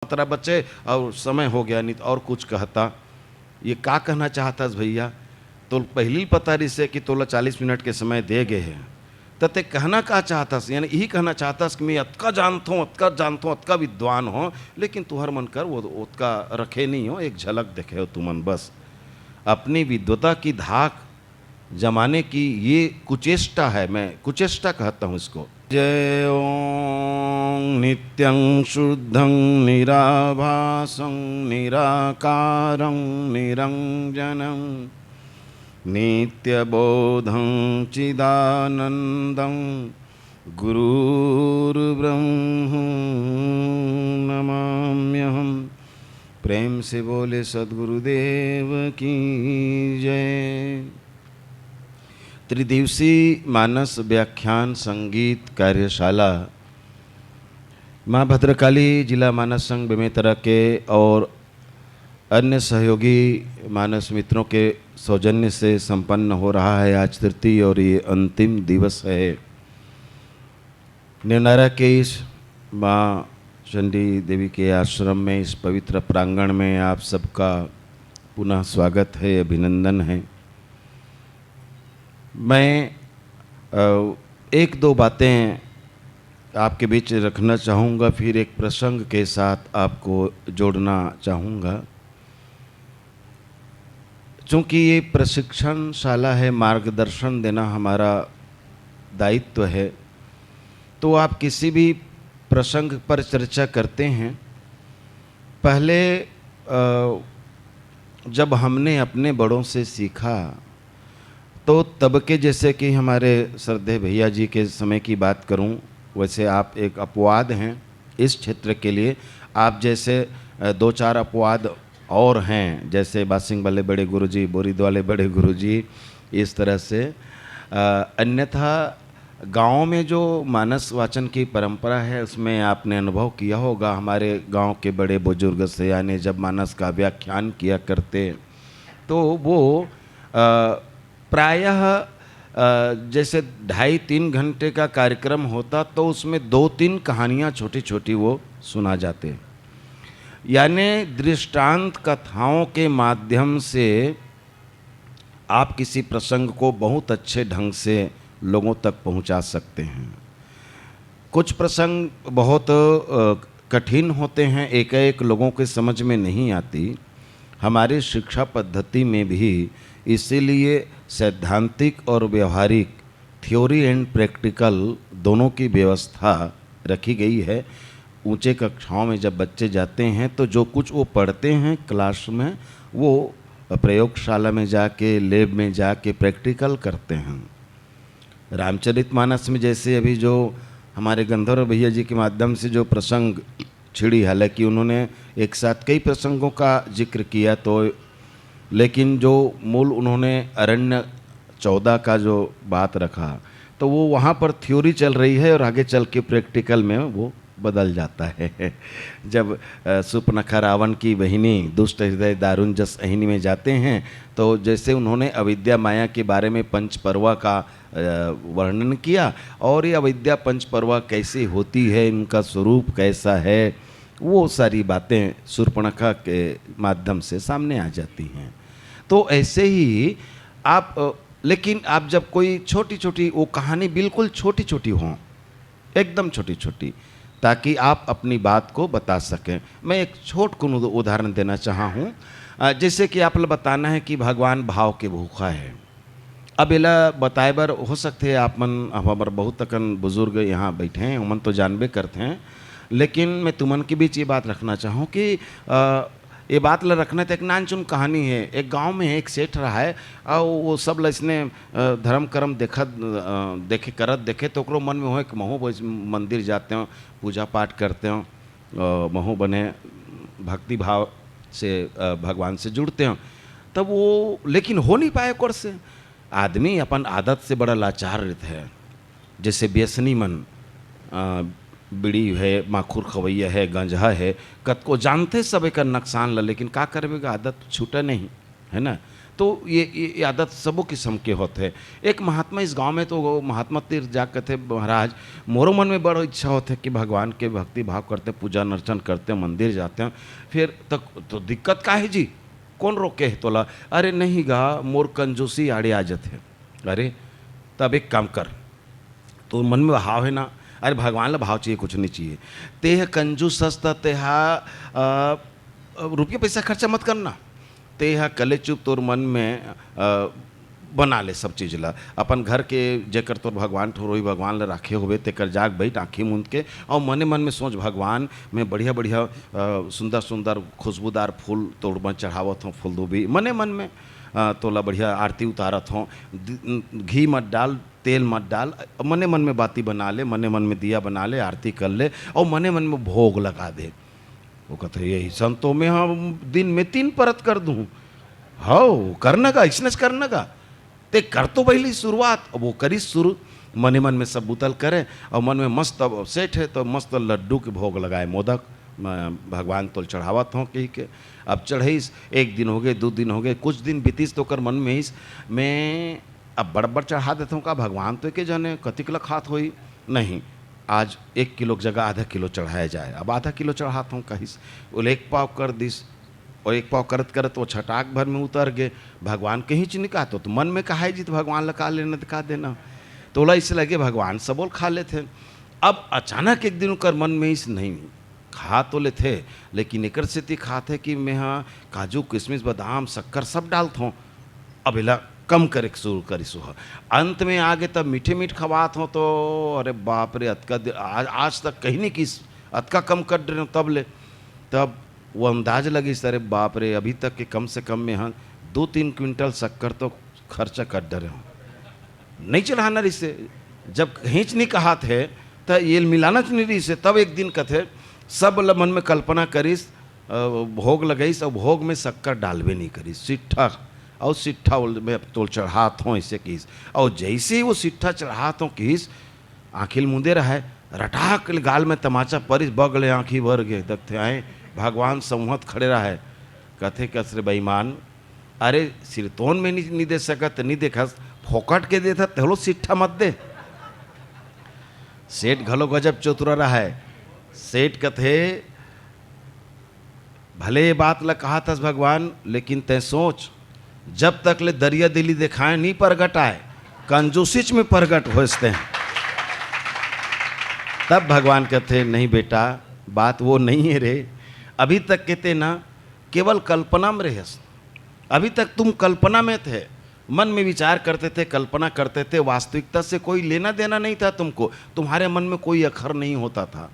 तेरा बच्चे और समय हो गया नहीं तो और कुछ कहता। ये का कहना चाहतास भैया? तो पहली पता रही से कि तोला 40 मिनट के समय दे गए हैं तो ते कहना का चाहतास? यानी यही कहना चाहतास कि मैं अतका जानता हूँ, अतका जानता हूँ, अतका विद्वान हो, लेकिन तुहर मन कर वो उतका रखे नहीं हो, एक झलक देखे हो तुमन बस। अपनी विद्वता की धाक जमाने की ये कुचेष्टा है, मैं कुचेष्टा कहता हूँ इसको। जय ओं नित्यं शुद्धं निराभासं निराकारं निरंजनं नित्यबोधं चिदानन्दं गुरुर्ब्रह्म नमाम्यहम्। प्रेम से बोले सद्गुरुदेव की जय। त्रिदिवसीय मानस व्याख्यान संगीत कार्यशाला माँ भद्रकाली जिला मानस संघ बेमेतरा के और अन्य सहयोगी मानस मित्रों के सौजन्य से संपन्न हो रहा है। आज तृतीय और ये अंतिम दिवस है। नेवनारा के इस माँ चंडी देवी के आश्रम में, इस पवित्र प्रांगण में आप सबका पुनः स्वागत है, अभिनंदन है। मैं एक दो बातें आपके बीच रखना चाहूँगा, फिर एक प्रसंग के साथ आपको जोड़ना चाहूँगा। चूँकि ये प्रशिक्षणशाला है, मार्गदर्शन देना हमारा दायित्व है, तो आप किसी भी प्रसंग पर चर्चा करते हैं, पहले जब हमने अपने बड़ों से सीखा तो तब के, जैसे कि हमारे श्रद्धेय भैया जी के समय की बात करूं, वैसे आप एक अपवाद हैं इस क्षेत्र के लिए। आप जैसे दो चार अपवाद और हैं, जैसे बासिंग वाले बड़े गुरुजी, बोरीद वाले बड़े गुरुजी, इस तरह से। अन्यथा गाँव में जो मानस वाचन की परंपरा है उसमें आपने अनुभव किया होगा, हमारे गांव के बड़े बुजुर्ग से यानी जब मानस का व्याख्यान किया करते तो वो प्रायः जैसे 2.5-3 घंटे का कार्यक्रम होता तो उसमें 2-3 कहानियाँ छोटी छोटी वो सुना जाते, यानी दृष्टांत कथाओं के माध्यम से आप किसी प्रसंग को बहुत अच्छे ढंग से लोगों तक पहुंचा सकते हैं। कुछ प्रसंग बहुत कठिन होते हैं, एक एक लोगों के समझ में नहीं आती। हमारी शिक्षा पद्धति में भी इसीलिए सैद्धांतिक और व्यवहारिक, थ्योरी एंड प्रैक्टिकल दोनों की व्यवस्था रखी गई है। ऊंचे कक्षाओं में जब बच्चे जाते हैं तो जो कुछ वो पढ़ते हैं क्लास में, वो प्रयोगशाला में जाके, लैब में जाके प्रैक्टिकल करते हैं। रामचरितमानस में जैसे अभी जो हमारे गंधर्व भैया जी के माध्यम से जो प्रसंग छिड़ी, हालांकि उन्होंने एक साथ कई प्रसंगों का जिक्र किया, तो लेकिन जो मूल उन्होंने अरण्य 14 का जो बात रखा, तो वो वहाँ पर थ्योरी चल रही है और आगे चल के प्रैक्टिकल में वो बदल जाता है। जब सुपनखा रावण की बहिनी दुष्ट हृदय दारुण जस अहिनी में जाते हैं, तो जैसे उन्होंने अविद्या माया के बारे में पंचपर्वा का वर्णन किया और ये अविद्या पंचपर्वा कैसी होती है, इनका स्वरूप कैसा है, वो सारी बातें शूर्पणखा के माध्यम से सामने आ जाती हैं। तो ऐसे ही आप लेकिन आप जब कोई छोटी छोटी वो कहानी, बिल्कुल छोटी छोटी हों, एकदम छोटी छोटी, ताकि आप अपनी बात को बता सकें। मैं एक छोट को उदाहरण देना चाहा हूँ। जैसे कि आप बताना है कि भगवान भाव के भूखा है। अब एला बताए बर हो सकते हैं आप मन, हमारे बहुत तकन बुजुर्ग यहाँ बैठे हैं, उमन तो जानबे करते हैं, लेकिन मैं तुमन के बीच ये बात रखना चाहूँ कि ये बात ला रखना तो एक नानचुन कहानी है। एक गांव में एक सेठ रहा है और वो सब इसने धर्म कर्म देखे करत देखे, तो ओकरो मन में हो कि महू मंदिर जाते हो, पूजा पाठ करते हो, महू बने भक्ति भाव से भगवान से जुड़ते हो। तब वो लेकिन हो नहीं पाए ओकर से। आदमी अपन आदत से बड़ा लाचार रहता है, जैसे व्यसनी मन, बीड़ी है, माखुर खवैया है, गंजा है, कत को जानते सब एक नुकसान ला, लेकिन का करबेगा, आदत छूटा नहीं है ना। तो ये आदत सबो किस्म के होते हैं। एक महात्मा इस गांव में तो वो महात्मा तीर्थ जा कहते महाराज मोरो मन में बड़ा इच्छा होते कि भगवान के भक्ति भाव करते, पूजा अर्चन करते, मंदिर जाते हैं, फिर तक तो दिक्कत का है जी, कौन रोके है तोला? अरे नहीं गा, मोर कंजूसी आड़े आ जाते हैं। अरे तब एक काम कर, तो मन में भाव है ना, अरे भगवान ला भाव चाहिए, कुछ नहीं चाहिए। तेह कंजूस हस्ता तेहा रुपये पैसा खर्चा मत करना, तेहा कले चुप तोर मन में बना ले सब चीज़ ला। अपन घर के जेकर तोर भगवान ठोरोई भगवान ला राखे होवे तेकर जाग बैठ आँखी मूंद के और मने मन में सोच भगवान में बढ़िया बढ़िया सुंदर सुंदर खुशबूदार फूल तोड़ में चढ़ावत हूँ, फूल दूबी मने मन में तोला बढ़िया आरती उतारत हूँ, घी मत डाल, तेल मत डाल, मने मन में बाती बना ले, मने मन में दिया बना ले, आरती कर ले और मने मन में भोग लगा दे। वो कहते यही संतों में हम दिन में 3 परत कर दूँ, हाँ करना का इसने करना का ते कर तो पहली शुरुआत, अब वो करी शुरू, मने मन में सब बुतल करे और मन में मस्त अब सेठ है तो मस्त लड्डू के भोग लगाए, मोदक भगवान तो चढ़ावत हूँ कही के। अब चढ़ाईस 1 दिन हो गए, 2 दिन हो गए, कुछ दिन बीतीस तो कर मन में ही मैं अब बड़ चढ़ा देता हूँ का भगवान तो के जाने कति किलो खात होई नहीं, आज 1 किलो की जगह आधा किलो चढ़ाया जाए। अब आधा किलो चढ़ाता हूँ कहीं वो 1 पाव कर दिस और 1 पाव करत करत वो छटाक भर में उतर गए, भगवान कहीं च निकाह तो मन में कहा जी तो भगवान लगा लेना दिखा देना, तोला इसे लगे भगवान सबोल खा लेते। अब अचानक एक दिन कर मन में इस नहीं खा तो ले थे, लेकिन एक से ती खाते कि मैं हाँ काजू किशमिश बादाम शक्कर सब डालता हूँ, अब इला कम करे शुरू करी सुहा। अंत में आगे तब मीठे मीठ खवात हो तो अरे बाप रे अतका आज तक कहीं नहीं किस अतका कम कर रहे हो, तब ले तब वो अंदाज लगी अरे बाप रे अभी तक के कम से कम में हाँ 2-3 क्विंटल शक्कर तो खर्चा कर डरे हो, नहीं चढ़ाना रही से जब खींच नहीं कहा थे तो ये मिलाना नहीं रही से। तब एक दिन कथे सब मन में कल्पना करीस भोग लगाईस और भोग में शक्कर डालवे नहीं करीस, सिट्ठा और सिट्ठा में तो चढ़ात हों इसे कीस, और जैसे ही वो सिट्ठा चढ़ात हों कीस आँखिल मुंदे रहा है, रटाक गाल में तमाचा परिस बगले आँखी भर गए, दखते आए भगवान संवत खड़े रहा है, कथे कसरे बेईमान, अरे सिरतोन में नहीं दे सकत, नहीं देखा फोकट के देता तेलो सिट्ठा मत दे। सेठ घलो गजब चतुरा रहा है, सेठ कथे भले ये बात ला कहा था भगवान, लेकिन तय सोच जब तक ले दरिया दिली दिखाए नहीं प्रगट आए, कंजूसिच में प्रगट होते हैं। तब भगवान कहते नहीं बेटा बात वो नहीं है रे, अभी तक कहते ना केवल कल्पना में रहे, अभी तक तुम कल्पना में थे, मन में विचार करते थे, कल्पना करते थे, वास्तविकता से कोई लेना देना नहीं था तुमको, तुम्हारे मन में कोई अखर नहीं होता था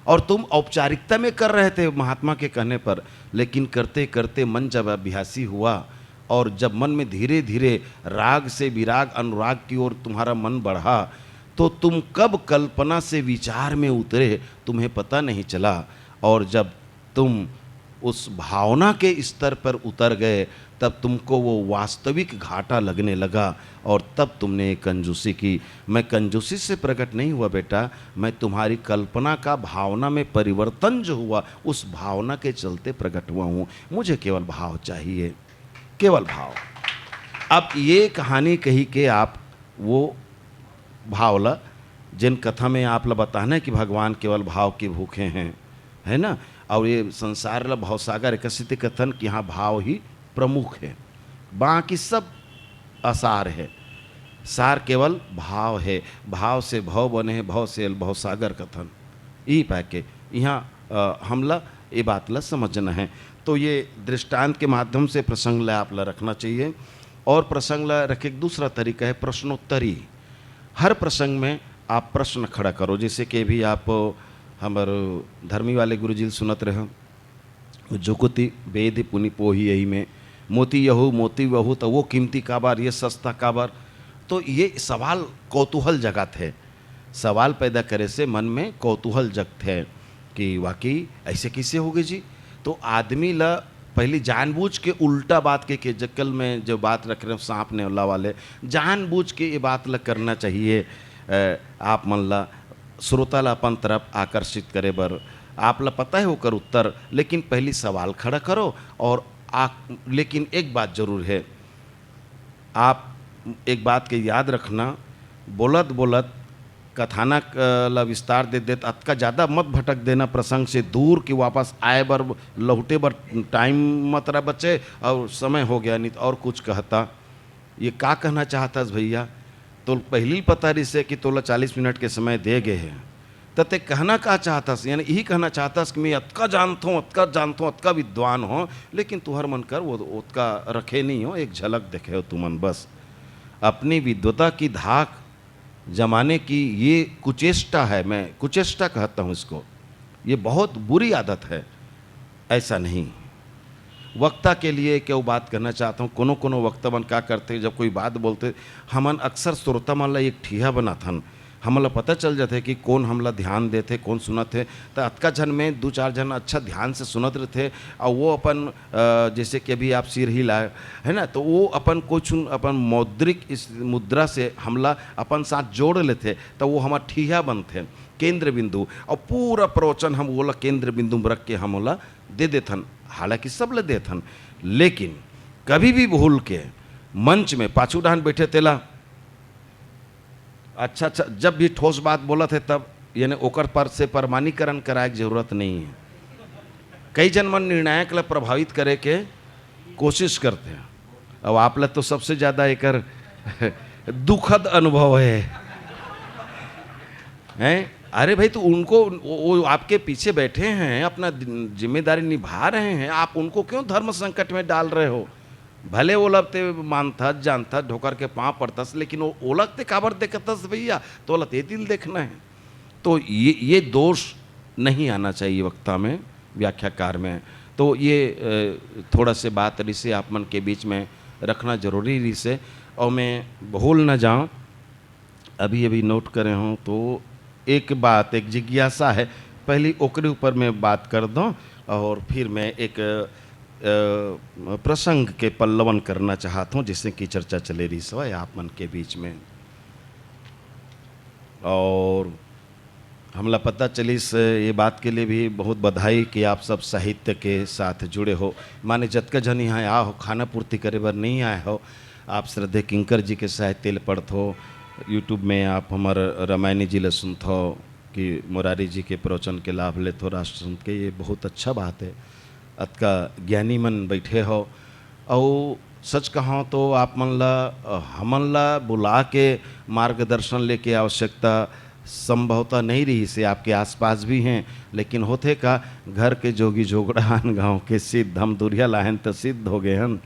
और तुम औपचारिकता में कर रहे थे महात्मा के कहने पर। लेकिन करते करते मन जब अभ्यासी हुआ और जब मन में धीरे धीरे राग से विराग अनुराग की ओर तुम्हारा मन बढ़ा, तो तुम कब कल्पना से विचार में उतरे तुम्हें पता नहीं चला, और जब तुम उस भावना के स्तर पर उतर गए तब तुमको वो वास्तविक घाटा लगने लगा और तब तुमने कंजूसी की। मैं कंजूसी से प्रकट नहीं हुआ बेटा, मैं तुम्हारी कल्पना का भावना में परिवर्तन जो हुआ उस भावना के चलते प्रकट हुआ हूँ। मुझे केवल भाव चाहिए, केवल भाव। अब ये कहानी कही के आप वो भाव ला जिन कथा में आप ला बताना कि भगवान केवल भाव के भूखे हैं, है ना, और ये संसार ला भावसागर एकसित कथन कि यहाँ भाव ही प्रमुख है, बाकी सब असार है, सार केवल भाव है, भाव से भव बने हैं, भव से भवसागर कथन ई पैके यहाँ हमला ये बात ला समझना है। तो ये दृष्टांत के माध्यम से प्रसंग ला आप ला रखना चाहिए। और प्रसंग ला रखे दूसरा तरीका है प्रश्नोत्तरी। हर प्रसंग में आप प्रश्न खड़ा करो, जैसे कि भी आप हमारे धर्मी वाले गुरुजी सुनत रहे, जुकुति वेद पुनि पोही यही में मोती यहू मोती वहू, तो वो कीमती काबार ये सस्ता काबार। तो ये सवाल कौतूहल जगत है, सवाल पैदा करे से मन में कौतूहल जगत है कि वाकई ऐसे कैसे होगे जी। तो आदमी ला पहले जानबूझ के उल्टा बात के जक्कल में जो बात रख रहे हैं सांप ने अल्लाह वाले, जानबूझ के ये बात ला करना चाहिए। आप मन ला श्रोता ला अपन तरफ आकर्षित करे बर आप ला पता है होकर उत्तर, लेकिन पहली सवाल खड़ा करो। और लेकिन एक बात जरूर है आप एक बात के याद रखना, बोलत बोलत कथानक ला विस्तार दे देत अतका ज़्यादा मत भटक देना प्रसंग से दूर कि वापस आए बर लौटे बर टाइम मत रह बचे और समय हो गया, नहीं तो और कुछ कहता। ये का कहना चाहता भैया, तो पहली पता रही से कि तोला 40 मिनट के समय दे गए हैं, तो ते कहना का चाहता, यानी यही कहना चाहता कि मैं अतका जानता हूँ, अतका जानता हूँ, अतका विद्वान हो, लेकिन तुहर मन कर वो उतका रखे नहीं हो, एक झलक देखे हो तुमन बस। अपनी विद्वता की धाक जमाने की ये कुचेष्टा है, मैं कुचेष्टा कहता हूँ इसको, ये बहुत बुरी आदत है। ऐसा नहीं, वक्ता के लिए क्यों बात करना चाहता हूँ। कोनो कोनो वक्ता मन क्या करते, जब कोई बात बोलते हमन अक्सर श्रोता मन ला एक ठिया बनाथन, हमला पता चल जाते कि कौन हमला ध्यान देते, कौन सुनत है। तो अतका जन में 2-4 जन अच्छा ध्यान से सुनत रहते और वो अपन जैसे कि अभी आप सिर ही लाए है ना, तो वो अपन कुछ अपन मौद्रिक इस मुद्रा से हमला अपन साथ जोड़ लेते, तो वो हमारा ठिया बनते केंद्र बिंदु, और पूरा प्रवचन हम बोला केंद्र बिंदु में रख के हम बोला दे देथन। हालांकि सब ले देथन, लेकिन कभी भी भूल के मंच में पाछू डाहन बैठे तेला अच्छा जब भी ठोस बात बोला थे तब यानी ओकर पर से प्रमाणीकरण कराए की जरूरत नहीं है। कई जन मन निर्णायक ला प्रभावित करे के कोशिश करते हैं, अब आप ला तो सबसे ज़्यादा एक दुखद अनुभव है हैं? अरे भाई, तो उनको वो आपके पीछे बैठे हैं, अपना जिम्मेदारी निभा रहे हैं, आप उनको क्यों धर्म संकट में डाल रहे हो? भले ओलगते मानता जानता ढोकर के पाँव पड़तस, लेकिन वो ओलगते काबर देखतस भैया, तो ओला ते दिल देखना है। तो ये दोष नहीं आना चाहिए वक्ता में, व्याख्याकार में। तो ये थोड़ा से बात रिसे आप मन के बीच में रखना जरूरी रिसे, और मैं भूल न जाऊँ, अभी अभी नोट करे हूँ। तो एक बात, एक जिज्ञासा है, पहली ओकरे ऊपर मैं बात कर दूँ और फिर मैं एक प्रसंग के पल्लवन करना चाहता हूँ जिससे कि चर्चा चले रही सवाए आप मन के बीच में। और हमला पता चली ये बात के लिए भी बहुत बधाई कि आप सब साहित्य के साथ जुड़े हो। माने जतका जन यहाँ आ हो, खाना पूर्ति करे बर नहीं आए हो, आप श्रद्धे किंकर जी के साहित्य ले पढ़त हो, यूट्यूब में आप हमारे रामायणी जी ले सुनत हो कि मुरारी जी के प्रवचन के लाभ लेते हो, राष्ट्र संत के, ये बहुत अच्छा बात है। अतका ज्ञानी मन बैठे हो, और सच कहो तो आप मन ला हमन ला बुला के मार्गदर्शन लेके आवश्यकता संभवतः नहीं रही से, आपके आसपास भी हैं, लेकिन होते का घर के जोगी जोगड़ान गांव के सिद्ध हम दुरिया लाहन तो सिद्ध हो गए हन,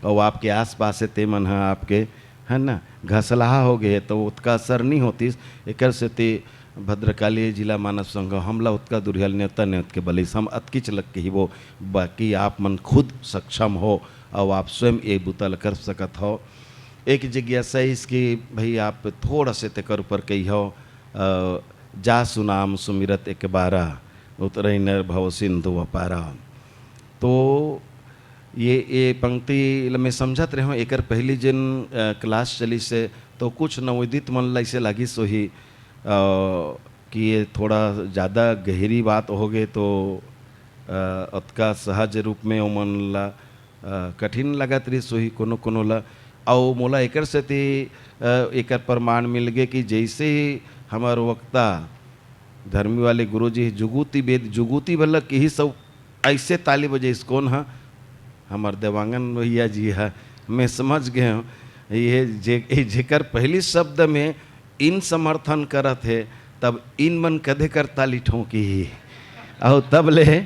और आपके आसपास से ते मन है आपके है ना घसलाहा हो गए, तो उसका असर नहीं होती। एक से ते भद्रकाली जिला मानव संघ हमला उत्का दुरियल नेता ने के बलि हम अतकी चलक के ही वो, बाकी आप मन खुद सक्षम हो और आप स्वयं ये बुतल कर सकत हो। एक जिज्ञासा इसकी भाई आप थोड़ा से तेकर ऊपर कही हो, जा सुनाम सुमिरत एक बारा उतरई नर भव सिंधु अपारा। तो ये पंक्ति मैं समझत रहे हूँ, एक पहली जिन क्लास चली से तो कुछ नवोदित मन ला ऐसे लगी सो ही कि ये थोड़ा ज़्यादा गहरी बात हो गए तो अतका सहज रूप में मन ला कठिन लगत रही सोही कोनो कोनो ला। और मोला एकर से एकर प्रमाण मिल गए कि जैसे ही हमार वक्ता धर्मी वाले गुरुजी जुगूती वेद जुगूती भलक यही सब ऐसे ताली बजे कौन है हमार देवांगन भैया जी है, मैं समझ गए हूँ ये जेकर पहली शब्द में इन समर्थन करत है, तब इन मन कदे कर ताली ठोंकी ही, और तब ले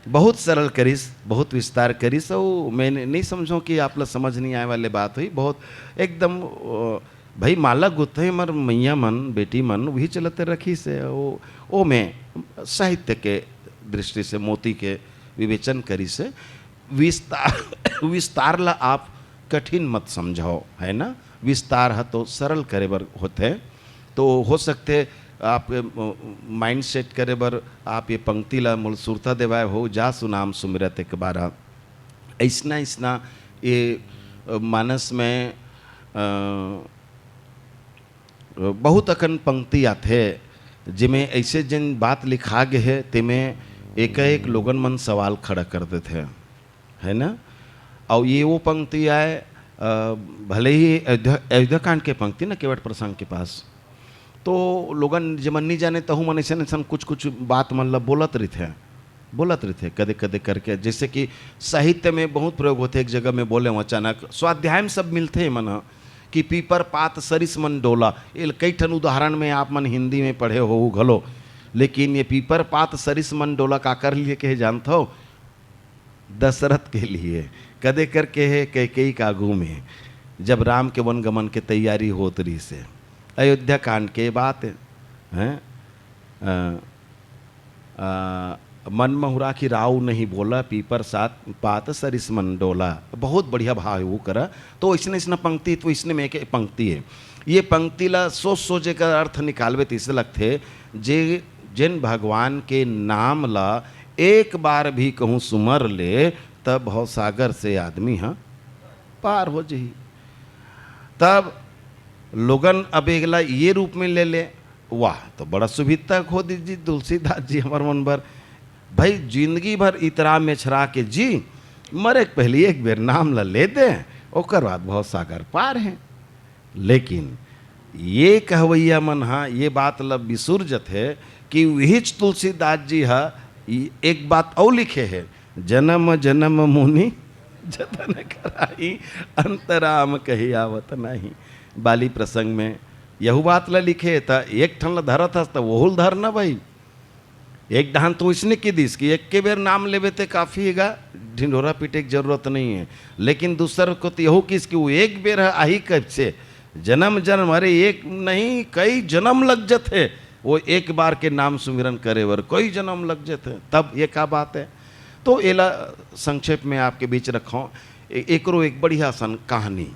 बहुत सरल करिस, बहुत विस्तार करिस। और मैंने नहीं समझो कि आप लोग समझ नहीं आए वाले बात हुई, बहुत एकदम भाई माला गुत्थे मर मैया मन बेटी मन वही चलते रखी से ओ में साहित्य के दृष्टि से मोती के विवेचन करी से विस्तार ला आप कठिन मत समझो, है ना। विस्तार है तो सरल करे बर होते, तो हो सकते आप माइंड सेट करे बर आप ये पंक्ति ला मूल सुरता देवाए हो, जा सुनाम सुमिरत एक बारा। ऐसना ऐसना ये मानस में बहुत अकन पंक्ति आते जिमें ऐसे जिन बात लिखा गए है तिमें एक लोगन मन सवाल खड़ा कर देते हैं, है ना। और ये वो पंक्ति आए भले ही अयोध्या कांड के पंक्ति ना केवट प्रसंग के पास, तो लोगन जमन नहीं जाने तहु मन ऐसा कुछ कुछ बात मतलब बोलत रहे थे कदे कदे करके, जैसे कि साहित्य में बहुत प्रयोग होते, एक जगह में बोले अचानक, स्वाध्याय में सब मिलते हैं मन कि पीपर पात सरिस मन डोला, ये कई ठन उदाहरण में आप मन हिंदी में पढ़े हो घलो, लेकिन ये पीपर पात सरिस मन डोला काकर लिए कहे जानते हो? दशरथ के लिए कदे करके है कैकेयी कागू में, जब राम के वन गमन के तैयारी होत रही से, अयोध्या कांड के बात है। मन महुरा की राव नहीं बोला, पीपर सात पात सरिस मन डोला, बहुत बढ़िया भाव है वो करा। तो इसने इसने पंक्ति, तो इसने में एक पंक्ति है, ये पंक्ति ला सोच सोचे का अर्थ निकालवे तो इसे लगते जे जिन भगवान के नाम ला एक बार भी कहूँ सुमर ले, तब भव सागर से आदमी हाँ पार हो जाही। तब लोगन अब एकला ये रूप में ले ले, वाह तो बड़ा सुविधा खो दीजिए तुलसीदास जी हमार मन भर, भाई जिंदगी भर इतरा में छरा के जी, मरे पहले एक बेर नाम ला ले दे, ओकर बाद बहुत सागर पार है। लेकिन ये कहवैया मन हाँ ये बात ला विसुरजत है कि वही तुलसीदास जी हाँ एक बात और लिखे है, जन्म जन्म मुनि जतन कराई, अंतराम कही आवत नहीं। बाली प्रसंग में यहू बात ला लिखे था, एक ठन ला धरत हस तो वहुल धर ना भाई, एक डहान तो इसने की दिस कि एक के बेर नाम लेवे ते काफ़ी हैगा, ढिंढोरा पीटे की जरूरत नहीं है। लेकिन दूसर को तो यहू किस कि वो एक बेर है आही कब से जन्म जन्म, अरे एक नहीं कई जन्म लग जाते वो एक बार के नाम सुमिरन करे वर, कोई जन्म लग जाते, तब ये क्या बात है। तो एला संक्षेप में आपके बीच रखो एक बढ़िया सन कहानी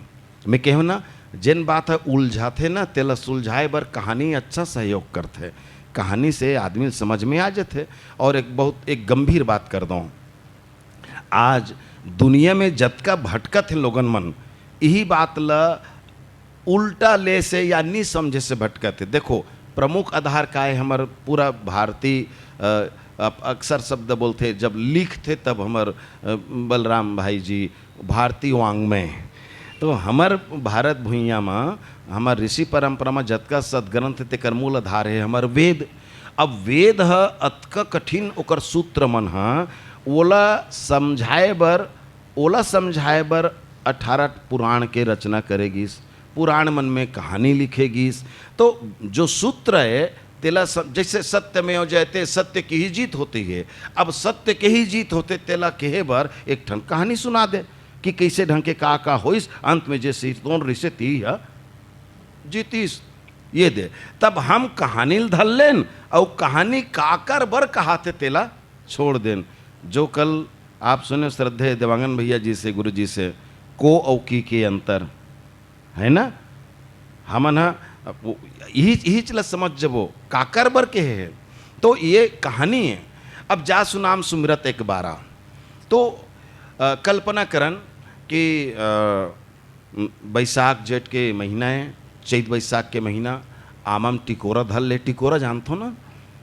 मैं कहूँ ना, जिन बात है उलझाते ना तेला सुलझाए बर कहानी अच्छा सहयोग करते, कहानी से आदमी समझ में आ जाते। और एक गंभीर बात कर दूँ, आज दुनिया में जतका भटकत है लोगन मन, यही बात ला उल्टा ले से या नहीं समझे से भटकत है। देखो प्रमुख आधार का है हमार पूरा भारतीय, अक्सर शब्द बोलते जब लिखते तब हमार बलराम भाई जी भारतीय वाङ्मय, तो हमार भारत भूइया में हमार ऋषि परंपरा में जतका सदग्रंथ तेकर मूल आधार है हमार वेद। अब वेद है अतका कठिन ओकर सूत्र मन है, ओला समझाए बर 18 पुराण के रचना करेगीस, पुराण मन में कहानी लिखेगीस। तो जो सूत्र है तेला जैसे सत्य में हो जाते, सत्य की ही जीत होती है। अब सत्य के ही जीत होते तेला कहे बर एक ठन कहानी सुना दे कि कैसे ढंग के का होइस, अंत में जैसे तोन रिसे ती है जीतीस, ये दे। तब हम कहानी धल लेन और कहानी काकर बर कहाते तेला छोड़ देन। जो कल आप सुने श्रद्धे देवांगन भैया जी से, गुरु जी से, को और की के अंतर है ना, हमन यही चला समझ जबो काकर बर के है। तो ये कहानी है। अब जा सुनाम सुमिरत एक बारा, तो कल्पना करन कि बैसाख जेठ के महीना है, चैत बैसाख के महीना, आमम टिकोरा धल ले, टिकोरा जानते हो ना,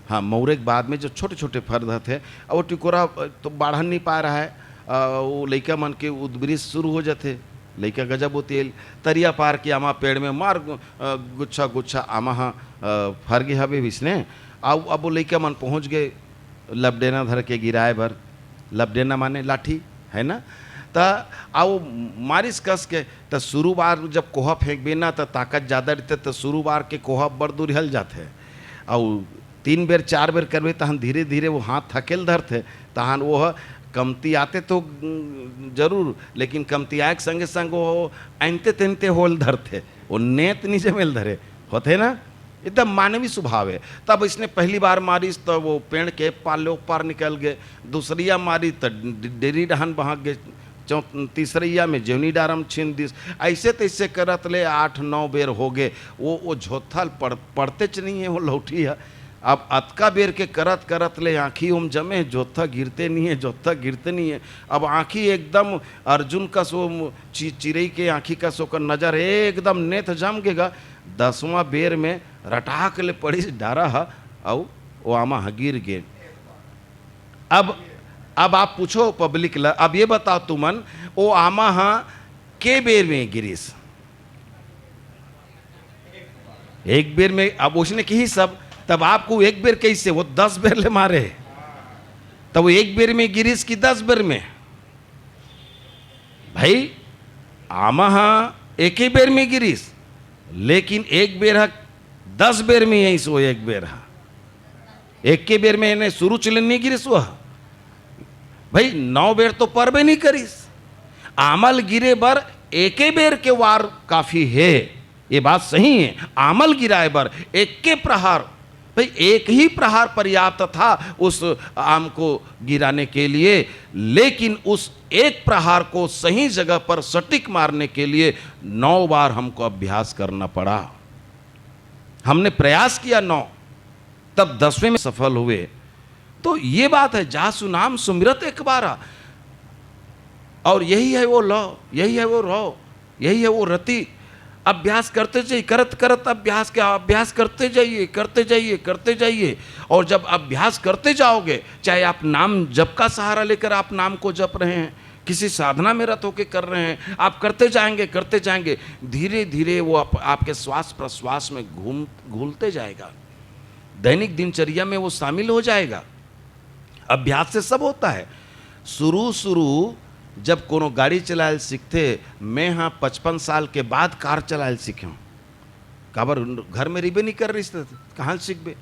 हाँ मौरे के बाद में जो छोटे छोटे फर थे, और वो टिकोरा तो बढ़न नहीं पा रहा है, वो लइका मन के उद्वृष शुरू हो जाते, लइका गजब होती है, तरिया पार के आमा पेड़ में मार गुच्छा गुच्छा आमा फर गए हवे विसने, अब वो लइका मन पहुँच गए लबडेना धर के गिराए भर, लबडेना माने लाठी है ना, तो आओ मारिस कस के, तो शुरू बार जब कोहा फेंक बे ना तो ताकत ज़्यादा रहते, तो शुरू बार के कोहा बड़ दूर हल जाते, और 3 बेर 4 बेर करबे तहन धीरे धीरे वो हाथ थकेल धरते, तहन वो कमती आते तो जरूर, लेकिन कमती आए के संगे संग वो आनते तनते होल धरते, वो नेत नीचे मेल धरे होते ना, एकदम मानवीय स्वभाव है। तब इसने पहली बार मारी तो वो पेड़ के पाले पार निकल गए, दूसरिया मारी तो डेरी डहन बहा गए, तीसरिया में जेवनी डारम छीन दिस, ऐसे तैसे करत ले 8-9 बेर हो गए, वो झोथल पड़ते च नहीं है वो लौठी है। अब अतका बेर के करत करत ले आँखी उम जमे, जोथा गिरते नहीं है, जोथा गिरते नहीं है। अब आँखी एकदम अर्जुन का सो चिड़ई के आँखी का सो कर नज़र एकदम नेत जम गेगा, 10वां बेर में रटाक ले पड़ी डारा है, और वो आमा गिर गए। अब आप पूछो पब्लिक ला, अब ये बताओ तुमन वो आमा हाँ के बेर में गिरीश, एक बेर में। अब उसने की सब, तब आपको एक बेर कैसे, वो 10 बेर ले मारे, तब वो एक बेर में गिरीश की 10 बेर में। भाई आमा एक ही बेर में गिरीश, लेकिन एक बेर 10 बेर में यही सो एक बेर एक के बेर में इन्हें शुरू चले नहीं गिरीश वह भाई 9 बेर तो परबे नहीं करीस। आमल गिरे बर एक बेर के वार काफी है, ये बात सही है। आमल गिराए बर एक के प्रहार, भाई एक ही प्रहार पर्याप्त था उस आम को गिराने के लिए, लेकिन उस एक प्रहार को सही जगह पर सटीक मारने के लिए 9 बार हमको अभ्यास करना पड़ा। हमने प्रयास किया 9, तब 10वें में सफल हुए। तो ये बात है, जासु नाम सुमिरत एक बारा, और यही है वो लौ, यही है वो रौ, यही है वो रति। अभ्यास करते जाइए, करत करत अभ्यास के अभ्यास करते जाइए, करते जाइए, करते जाइए। और जब अभ्यास करते जाओगे, चाहे आप नाम जप का सहारा लेकर आप नाम को जप रहे हैं, किसी साधना में रत होकर कर रहे हैं, आप करते जाएंगे, धीरे धीरे वो आपके श्वास प्रश्वास में घुलते जाएगा, दैनिक दिनचर्या में वो शामिल हो जाएगा। अभ्यास से सब होता है। शुरू जब कोनो गाड़ी चलाए सीखते, मैं हाँ 55 साल के बाद कार चलाए सीखे हूँ, काबर घर में रिबे नहीं कर रही थी, कहाँ सीखबे।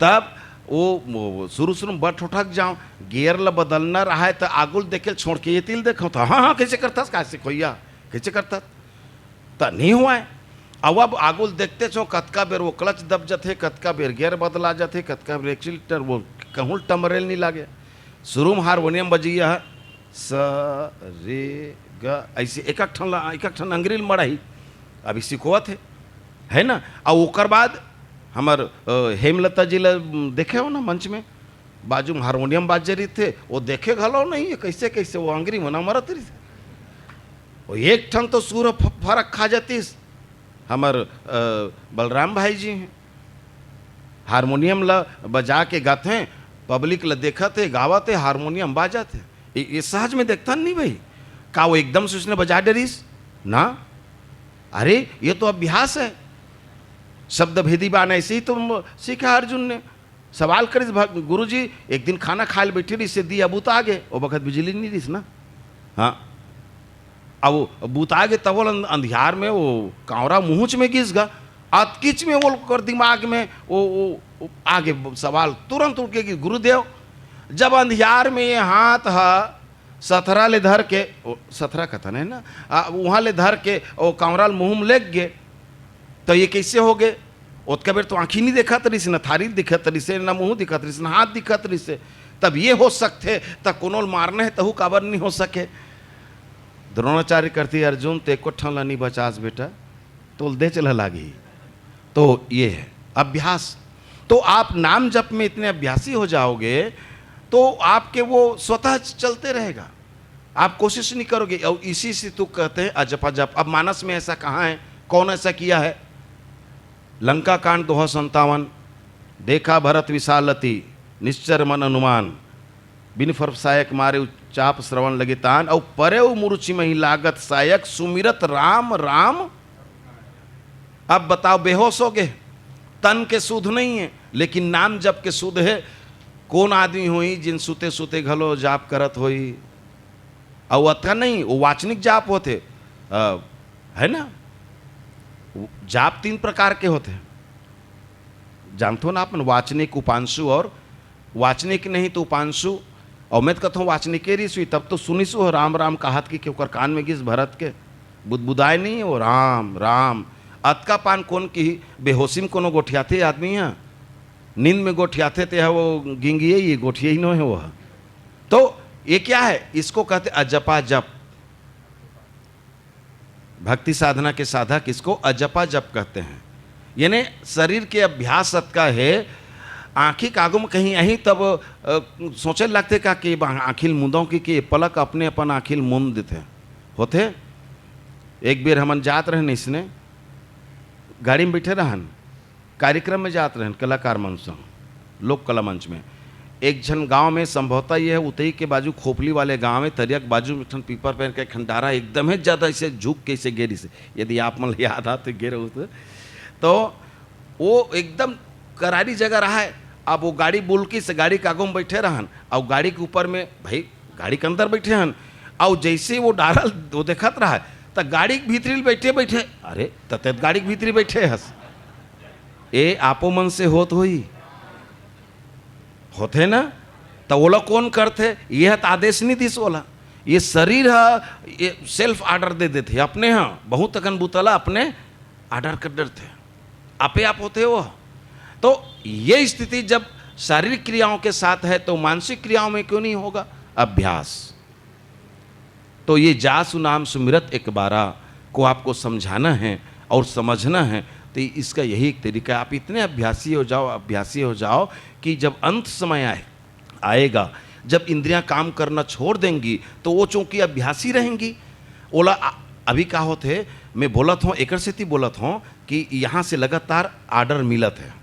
तब वो शुरू में बट उठक जाऊँ, गियर ला बदलना रहा है तो आगुल देखे छोड़ के ये तिल देखो तो हाँ कैसे करता कैसे खोइया कैसे करता तो नहीं हुआ है। अब आगुल देखते छो कतका बेर वो क्लच दब जाते, कतका बेर गियर बदला जाते, कतका बेर एक्सीटर वो कहूँ टमरेल नहीं लागे। शुरू में हारमोनियम बजिया है स रे ग, ऐसे एक ठन अंग्रेल मड़ाई अभी सिखोत है ना। और ओकर बाद हमार हेमलता जी देखे हो ना मंच में, बाजू में हारमोनियम बाज रही थे, वो देखे घलो नहीं है कैसे कैसे वो अंग्री मना मरत रही थे। वो एक ठन तो सूर फर्क खा जातीस। हमार बलराम भाई जी हैं, हारमोनियम ला बजा के गाते हैं, पब्लिक ला देखा थे गावत है, हारमोनियम बाजाते। ये सहज में देखता नहीं भाई, का वो एकदम से उसने बजा डरीस ना। अरे ये तो अभ्यास है, शब्द भेदी बान ऐसे ही तो सीखा अर्जुन ने। सवाल करिस गुरु जी, एक दिन खाना खाए बैठी रही से दिया बूत आगे, वो वक्त बिजली नहीं रही ना। हाँ अब वो बूत आगे तब अंधियार में वो कांवरा मुँह में घिस गा, अतकिच में वो कर दिमाग में वो आगे सवाल तुरंत उठ के गुरुदेव, जब अंधियार में ये हाथ सथरा ले धर के, सथरा कथन है ना, वहाँ ले धर के वो कांवरा मुँह में लेग गए, तो ये कैसे हो गए। ओतका बेर तो आँखी नहीं देखा तरी से, न थारी दिखा तरी से, न मुँह दिखा तरी से, न हाथ दिखा तरी से। तब ये हो सकते तब कोनो मारने है तहु काबर नहीं हो सके। द्रोणाचार्य करती अर्जुन ते को ठन नहीं बचास बेटा, तो दे चला लागी। तो ये है अभ्यास। तो आप नाम जप में इतने अभ्यासी हो जाओगे तो आपके वो स्वतः चलते रहेगा, आप कोशिश नहीं करोगे। और इसी से तो कहते हैं अजपा जप। अब मानस में ऐसा कहाँ है, कौन ऐसा किया है। लंका कांड 257, देखा भरत विशालती निश्चर मन अनुमान, बिन फरसायक मारे चाप श्रवण लगे तान, और परे मुरुचि में ही लागत सायक सुमिरत राम राम। अब बताओ बेहोश हो गए, तन के सुध नहीं है लेकिन नाम जप के सुध है। कौन आदमी हुई जिन सुते सुते घलो जाप करत होई, और अतका नहीं वो वाचनिक जाप होते है ना। जाप 3 प्रकार के होते हैं, जानते हो ना अपन, वाचनिक उपांशु और वाचनिक नहीं तो उपांशु। और मैं कहता हूँ वाचनिक रिस हुई तब तो सुनिसु हो राम राम कहत की ओकर कान में गिस भरत के बुदबुदाए नहीं वो राम राम। अतका पान कौन की बेहोशी में कोनो गोठियाते आदमी है, नींद में गोठियाते थे वो गिंगिए ये गोठिए ही नहीं है वो। तो ये क्या है, इसको कहते अजपा जप। भक्ति साधना के साधक इसको अजपा जप कहते हैं। यानी शरीर के अभ्यास का है। आँखी कागुम में कहीं यहीं तब सोचे लगते का कि आँखिल मुंदों की पलक अपने अपन आँखिल मुंद देते होते। एक बेर हमन जात रहन, इसने गाड़ी में बैठे रहन, कार्यक्रम में जात रहन कलाकार मंच, लोक कला मंच में। एक झन गांव में संभवतः ये है उतई के बाजू खोपली वाले गांव में तरिया के बाजू में पीपर पहन के खंडारा एकदम ही ज़्यादा इसे झुक के इसे गिरी से, यदि आप मन याद आते गिरे हो तो वो एकदम करारी जगह रहा है। अब वो गाड़ी बुलकी से गाड़ी के आगो में बैठे रहन और गाड़ी के ऊपर में भाई गाड़ी के अंदर बैठे हन और जैसे वो डारल वो देखत रहा है तो गाड़ी के भीतरी बैठे बैठे अरे तते गाड़ी के भीतरी बैठे हस ए आपो मन से होते ना तो ओला कौन करते, यह तो आदेश नहीं दिस ओला, ये शरीर है ये सेल्फ आर्डर दे देते अपने हाँ बहुत अकन बुतला अपने आर्डर कर डरते आपे आप होते हो। तो ये स्थिति जब शारीरिक क्रियाओं के साथ है तो मानसिक क्रियाओं में क्यों नहीं होगा, अभ्यास। तो ये जासु नाम सुमिरत एक बारा को आपको समझाना है और समझना है। तो इसका यही एक तरीका, आप इतने अभ्यासी हो जाओ कि जब अंत समय आएगा जब इंद्रियां काम करना छोड़ देंगी तो वो चूंकि अभ्यासी रहेंगी। ओला अभी का होते मैं बोलत हूँ एक से बोलत हूँ कि यहाँ से लगातार आर्डर मिलत है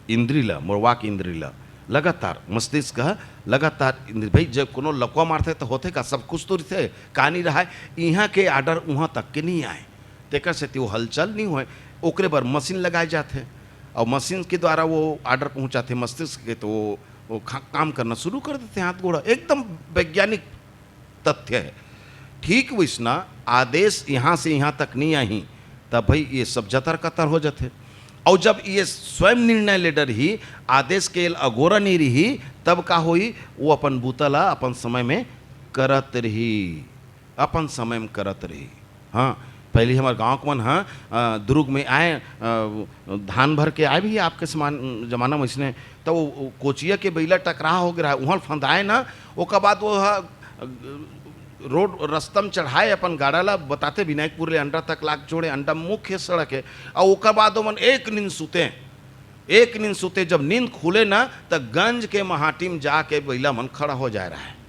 इंद्रिला मोरवाक इंद्रिला लगातार मस्तिष्क लगातार भाई जब कोनो लकवा मारते तो होते का सब कुछ तो रहते का नहीं रहा है, यहाँ के आर्डर वहाँ तक के नहीं आए तेकर से वो हलचल नहीं हुए, ओकरे पर मशीन लगाए जाते और मशीन के द्वारा वो आर्डर पहुँचाते मस्तिष्क के, तो वो काम करना शुरू कर देते हाथ गोड़ा, एकदम वैज्ञानिक तथ्य है। ठीक वैसना आदेश यहाँ से यहाँ तक नहीं आई तब भाई ये सब जतर कतर हो जाते, और जब ये स्वयं निर्णय लेडर ही आदेश के अगोरा नहीं रही तब का होई वो अपन बुतला अपन समय में करत रही, अपन समय में करत रही। हाँ पहले हमारे गांव के मन हाँ दुर्ग में आए धान भर के आए भी आपके समान जमाना में इसने तो वो कोचिया के बैला टकरा हो गया वहाँ फंदाए ना, उसके बाद वो रोड रस्तम चढ़ाए अपन गाड़ा ला बताते विनायकपुर ले अंडा तक लाग जोड़े, अंडा मुख्य सड़क है और उसके बाद मन एक नींद सूते जब नींद खुले ना तो गंज के महाटी में जाके बैला मन खड़ा हो जा रहा है,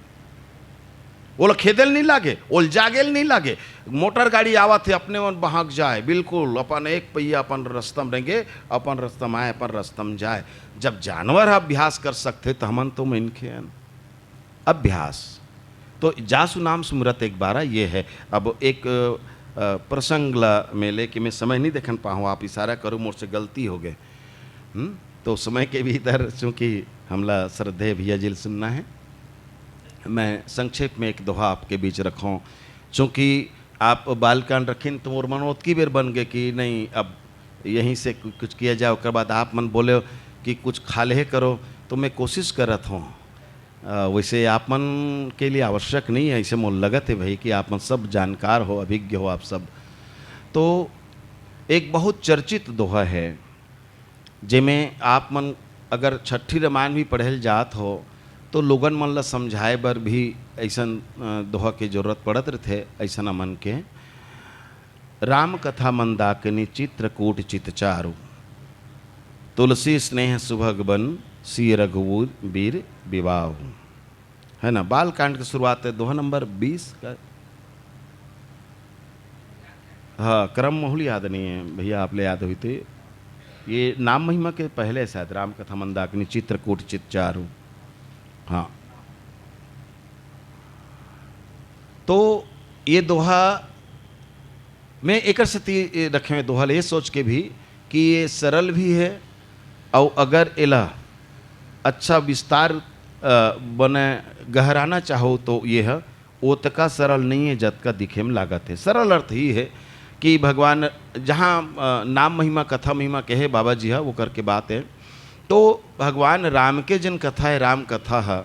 ओला खेदेल नहीं लागे ओल जागेल नहीं लागे, मोटर गाड़ी आवा थे अपने मन बहाक जाए बिल्कुल अपन एक पहिया अपन रस्तम रहेंगे अपन रस्तम आए अपन रस्तम जाए। जब जानवर अभ्यास कर सकते तो हमन तो इनके अभ्यास। तो जासु नाम सुमिरत एक बारा ये है। अब एक प्रसंग में लेके मैं समय नहीं देखन पाऊँ, आप इशारा करो मोर से गलती हो गए। तो समय के भीतर चूँकि हमला श्रद्धेय भैया जी सुनना है, मैं संक्षेप में एक दोहा आपके बीच रखूँ। चूँकि आप बालकांड रखें तो मोर मन की बेर बन गए कि नहीं अब यहीं से कुछ किया जाए, उसके बाद आप मन बोले कि कुछ खा ले करो, तो मैं कोशिश करत हूँ। वैसे आप मन के लिए आवश्यक नहीं है, ऐसे मोल लगत है भाई कि आप मन सब जानकार हो अभिज्ञ हो आप सब। तो एक बहुत चर्चित दोहा है जिमें आप मन अगर छठी रामायण भी पढ़ल जात हो तो लोगन मन ला समझाए बर भी ऐसा दोहा की जरूरत पड़त रहे। ऐसा मन के राम कथा मंदाकिनी चित्रकूट चितचारु तुलसी स्नेह सुभग बन सी रघुवीर वीर विवाह, है ना। बाल कांड की शुरुआत है दोहा नंबर 20 का। हाँ क्रम मोहल याद नहीं है भैया, आप ले याद हुई थे। ये नाम महिमा के पहले शायद राम कथा मंदाकिनी चित्रकूट चितचारु। हाँ तो ये दोहा में एक सती रखे हुए दोहा ये सोच के भी कि ये सरल भी है और अगर इला अच्छा विस्तार बने गहराना चाहो तो ये है ओतका सरल नहीं है जतका दिखे में लागत है। सरल अर्थ ही है कि भगवान जहाँ नाम महिमा कथा महिमा कहे बाबा जी है वो करके बात है। तो भगवान राम के जिन कथा है राम कथा है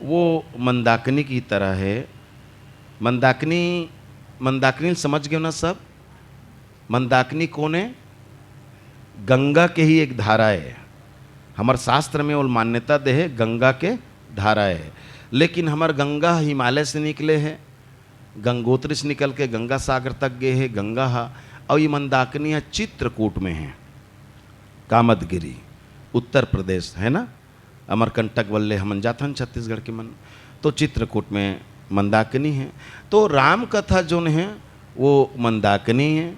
वो मंदाकिनी की तरह है। मंदाकिनी समझ गए ना सब। मंदाकिनी कौन है? गंगा के ही एक धारा है। हमारे शास्त्र में वो मान्यता दे है गंगा के धारा है, लेकिन हमार गंगा हिमालय से निकले है, गंगोत्री से निकल के गंगा सागर तक गए है गंगा हा। और ये मंदाकिनी चित्रकूट में है, कामदगिरी उत्तर प्रदेश है ना, अमरकंटक वल्ले हमन जाथन छत्तीसगढ़ के मन। तो चित्रकूट में मंदाकिनी है। तो राम कथा जोन है वो मंदाकिनी है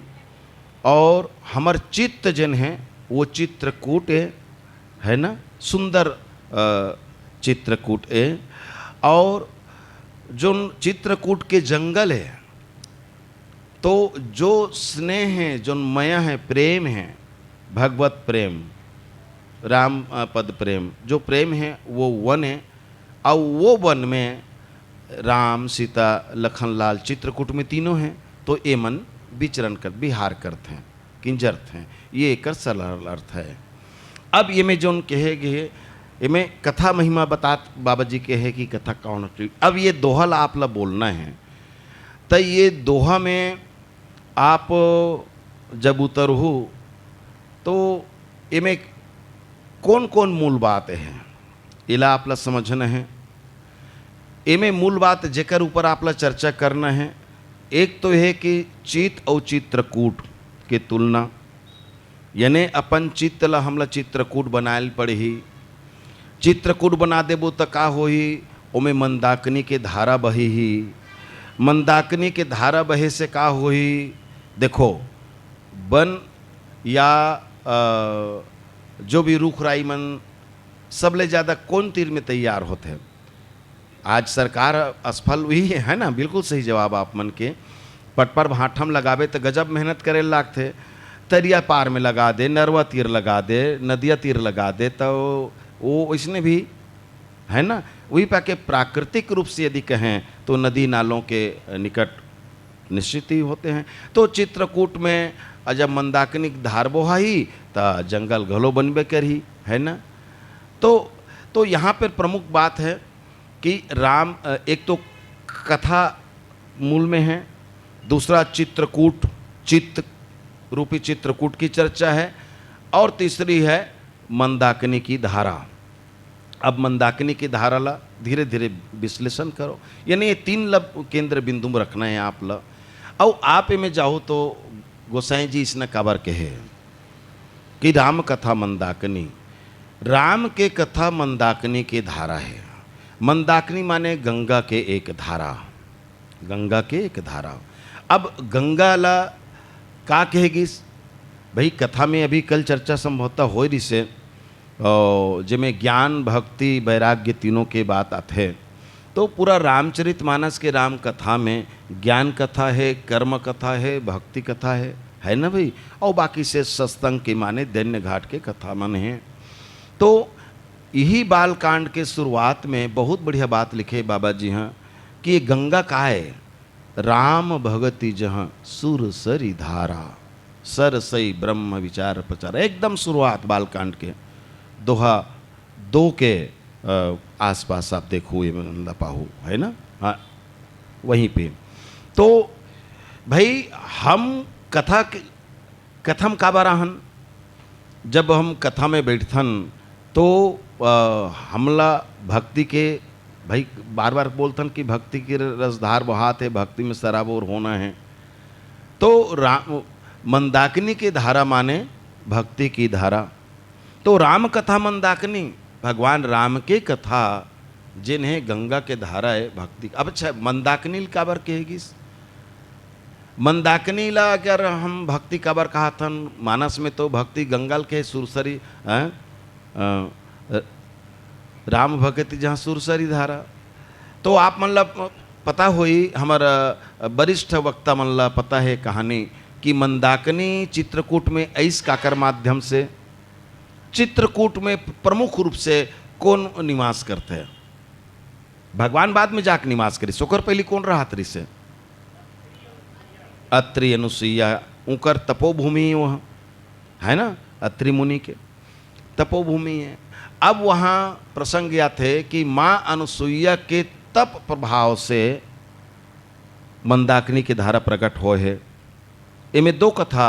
और हमर चित्त जन है वो चित्रकूट है ना। सुंदर चित्रकूट ए। और जो चित्रकूट के जंगल है, तो जो स्नेह है, जो माया है, प्रेम है, भगवत प्रेम, राम पद प्रेम, जो प्रेम है वो वन है। और वो वन में राम, सीता, लखनलाल चित्रकूट में तीनों हैं। तो ये मन विचरण कर विहार करते हैं, किंजरत हैं, ये एक सरल अर्थ है। अब ये में जो कहे गए, ये में कथा महिमा बता बाबा जी कहे कि कथा कौन। अब ये दोहल आप ला बोलना है, तो ये दोहा में आप जब उतरहु तो इमें कौन कौन मूल बात है इला आप ला समझना है। इमें मूल बात जेकर ऊपर आप ला चर्चा करना है, एक तो है कि चित और चित्रकूट के तुलना, यानी अपन चित्त ला हमला चित्रकूट बनायल पड़ही। चित्रकूट बना देबो तो का होही, ओमें मंदाकिनी के धारा बही ही। मंदाकिनी के धारा बहे से का होही, देखो वन या जो भी रुख राई मन सबले ज़्यादा कौन तीर में तैयार होते हैं। आज सरकार असफल हुई है ना, बिल्कुल सही जवाब आप मन के। पट पर भाठम लगावे तो गजब मेहनत करे लागते, तरिया पार में लगा दे, नरवा तीर लगा दे, नदिया तीर लगा दे, तो वो इसने भी है ना। वही पाके प्राकृतिक रूप से यदि कहें तो नदी नालों के निकट निश्चित ही होते हैं। तो चित्रकूट में जब मंदाकिनी धार बोहाई तो जंगल घलो बनबे करी है ना। तो यहाँ पर प्रमुख बात है कि राम, एक तो कथा मूल में है, दूसरा चित्रकूट, चित्त रूपी चित्रकूट की चर्चा है, और तीसरी है मंदाकिनी की धारा। अब मंदाकिनी की धारा ला धीरे धीरे विश्लेषण करो, यानी ये तीन लब केंद्र बिंदु में रखना है आप ला। और आप में जाओ तो गोसाई जी इसने काबर कहे कि राम कथा मंदाकिनी, राम के कथा मंदाकिनी की धारा है। मंदाकिनी माने गंगा के एक धारा, गंगा के एक धारा। अब गंगा ला का कहेगी भाई, कथा में अभी कल चर्चा संभवतः हो रही से, जिसमें ज्ञान, भक्ति, वैराग्य तीनों के बात आते हैं। तो पूरा रामचरितमानस के राम कथा में ज्ञान कथा है, कर्म कथा है, भक्ति कथा है ना भाई। और बाकी से सत्संग के माने दैन्य घाट के कथा मन है। तो यही बालकांड के शुरुआत में बहुत बढ़िया बात लिखे बाबा जी हाँ कि ये गंगा का है, राम भगति जहाँ सुर सरी धारा, सर सई ब्रह्म विचार प्रचार। एकदम शुरुआत बालकांड के दोहा दो के आसपास आप देखो, ये लपाहू है ना, हाँ वहीं पे। तो भाई हम कथम का बाराहन, जब हम कथा में बैठथन तो हमला भक्ति के, भाई बार बार बोलतन कि भक्ति की रसधार बहात है, भक्ति में सराबोर होना है। तो राम मंदाकिनी की धारा माने भक्ति की धारा। तो राम कथा मंदाकिनी, भगवान राम के कथा जिन्हें गंगा के धारा है भक्ति। अब अच्छा मंदाकिनी काबर कहेगी, मंदाकिनी ला अगर हम भक्ति काबर कहा थन, मानस में तो भक्ति गंगल के सुरसरी राम भगति जहाँ सुरसरी धारा। तो आप मतलब पता हुई हमारा वरिष्ठ वक्ता मन ला पता है कहानी कि मंदाकिनी चित्रकूट में ऐस काकर माध्यम से, चित्रकूट में प्रमुख रूप से कौन निवास करते हैं, भगवान बाद में जाकर निवास करी, सोकर पहले कौन रहा तरी से, अत्रि अनुसुईया, उनकर तपोभूमि वहाँ है ना, अत्रि मुनि के तपोभूमि है। अब वहाँ प्रसंग यह थे कि माँ अनुसुईया के तप प्रभाव से मंदाकिनी की धारा प्रकट हो है। इनमें दो कथा